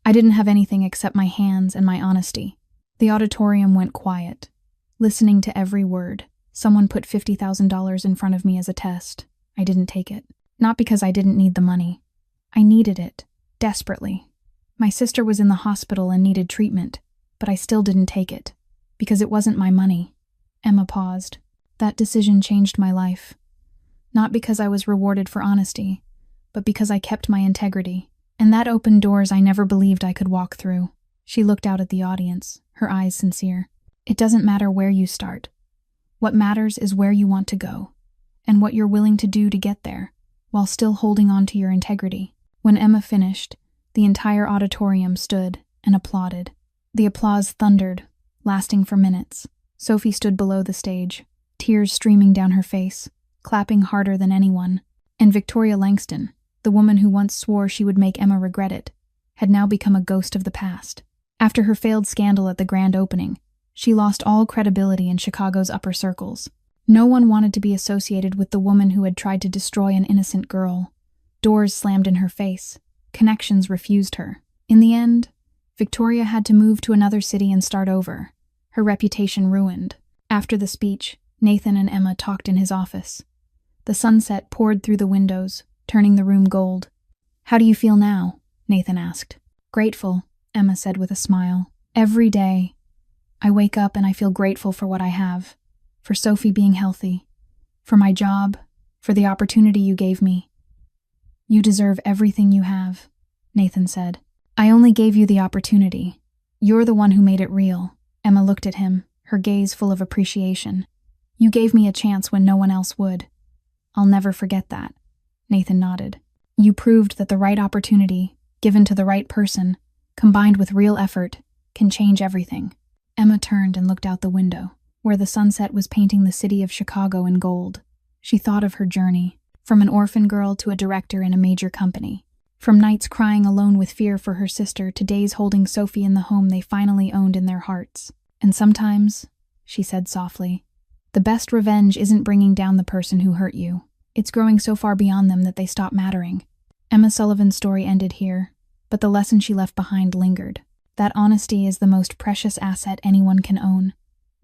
I didn't have anything except my hands and my honesty. The auditorium went quiet, listening to every word. Someone put $50,000 in front of me as a test. I didn't take it. Not because I didn't need the money. I needed it, desperately. My sister was in the hospital and needed treatment, but I still didn't take it. Because it wasn't my money. Emma paused. That decision changed my life. Not because I was rewarded for honesty, but because I kept my integrity. And that opened doors I never believed I could walk through. She looked out at the audience, her eyes sincere. It doesn't matter where you start. What matters is where you want to go, and what you're willing to do to get there, while still holding on to your integrity. When Emma finished, the entire auditorium stood and applauded. The applause thundered, lasting for minutes. Sophie stood below the stage, tears streaming down her face, clapping harder than anyone. And Victoria Langston, the woman who once swore she would make Emma regret it, had now become a ghost of the past. After her failed scandal at the grand opening, she lost all credibility in Chicago's upper circles. No one wanted to be associated with the woman who had tried to destroy an innocent girl. Doors slammed in her face. Connections refused her. In the end, Victoria had to move to another city and start over, her reputation ruined. After the speech, Nathan and Emma talked in his office. The sunset poured through the windows, turning the room gold. "How do you feel now?" Nathan asked. "Grateful," Emma said with a smile. "Every day, I wake up and I feel grateful for what I have, for Sophie being healthy, for my job, for the opportunity you gave me." "You deserve everything you have," Nathan said. "I only gave you the opportunity. You're the one who made it real." Emma looked at him, her gaze full of appreciation. "You gave me a chance when no one else would." "I'll never forget that," Nathan nodded. "You proved that the right opportunity, given to the right person, combined with real effort, can change everything." Emma turned and looked out the window, where the sunset was painting the city of Chicago in gold. She thought of her journey, from an orphan girl to a director in a major company. From nights crying alone with fear for her sister to days holding Sophie in the home they finally owned in their hearts. "And sometimes," she said softly, "the best revenge isn't bringing down the person who hurt you. It's growing so far beyond them that they stop mattering." Emma Sullivan's story ended here, but the lesson she left behind lingered. That honesty is the most precious asset anyone can own.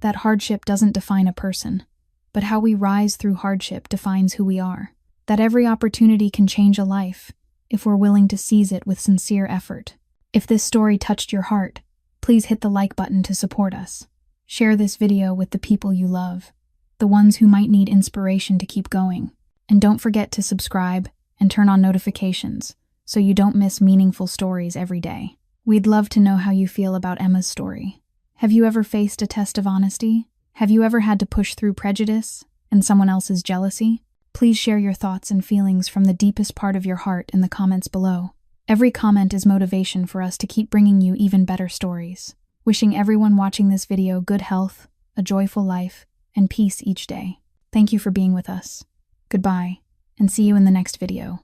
That hardship doesn't define a person, but how we rise through hardship defines who we are. That every opportunity can change a life, if we're willing to seize it with sincere effort. If this story touched your heart, please hit the like button to support us. Share this video with the people you love, the ones who might need inspiration to keep going. And don't forget to subscribe and turn on notifications so you don't miss meaningful stories every day. We'd love to know how you feel about Emma's story. Have you ever faced a test of honesty? Have you ever had to push through prejudice and someone else's jealousy? Please share your thoughts and feelings from the deepest part of your heart in the comments below. Every comment is motivation for us to keep bringing you even better stories. Wishing everyone watching this video good health, a joyful life, and peace each day. Thank you for being with us. Goodbye, and see you in the next video.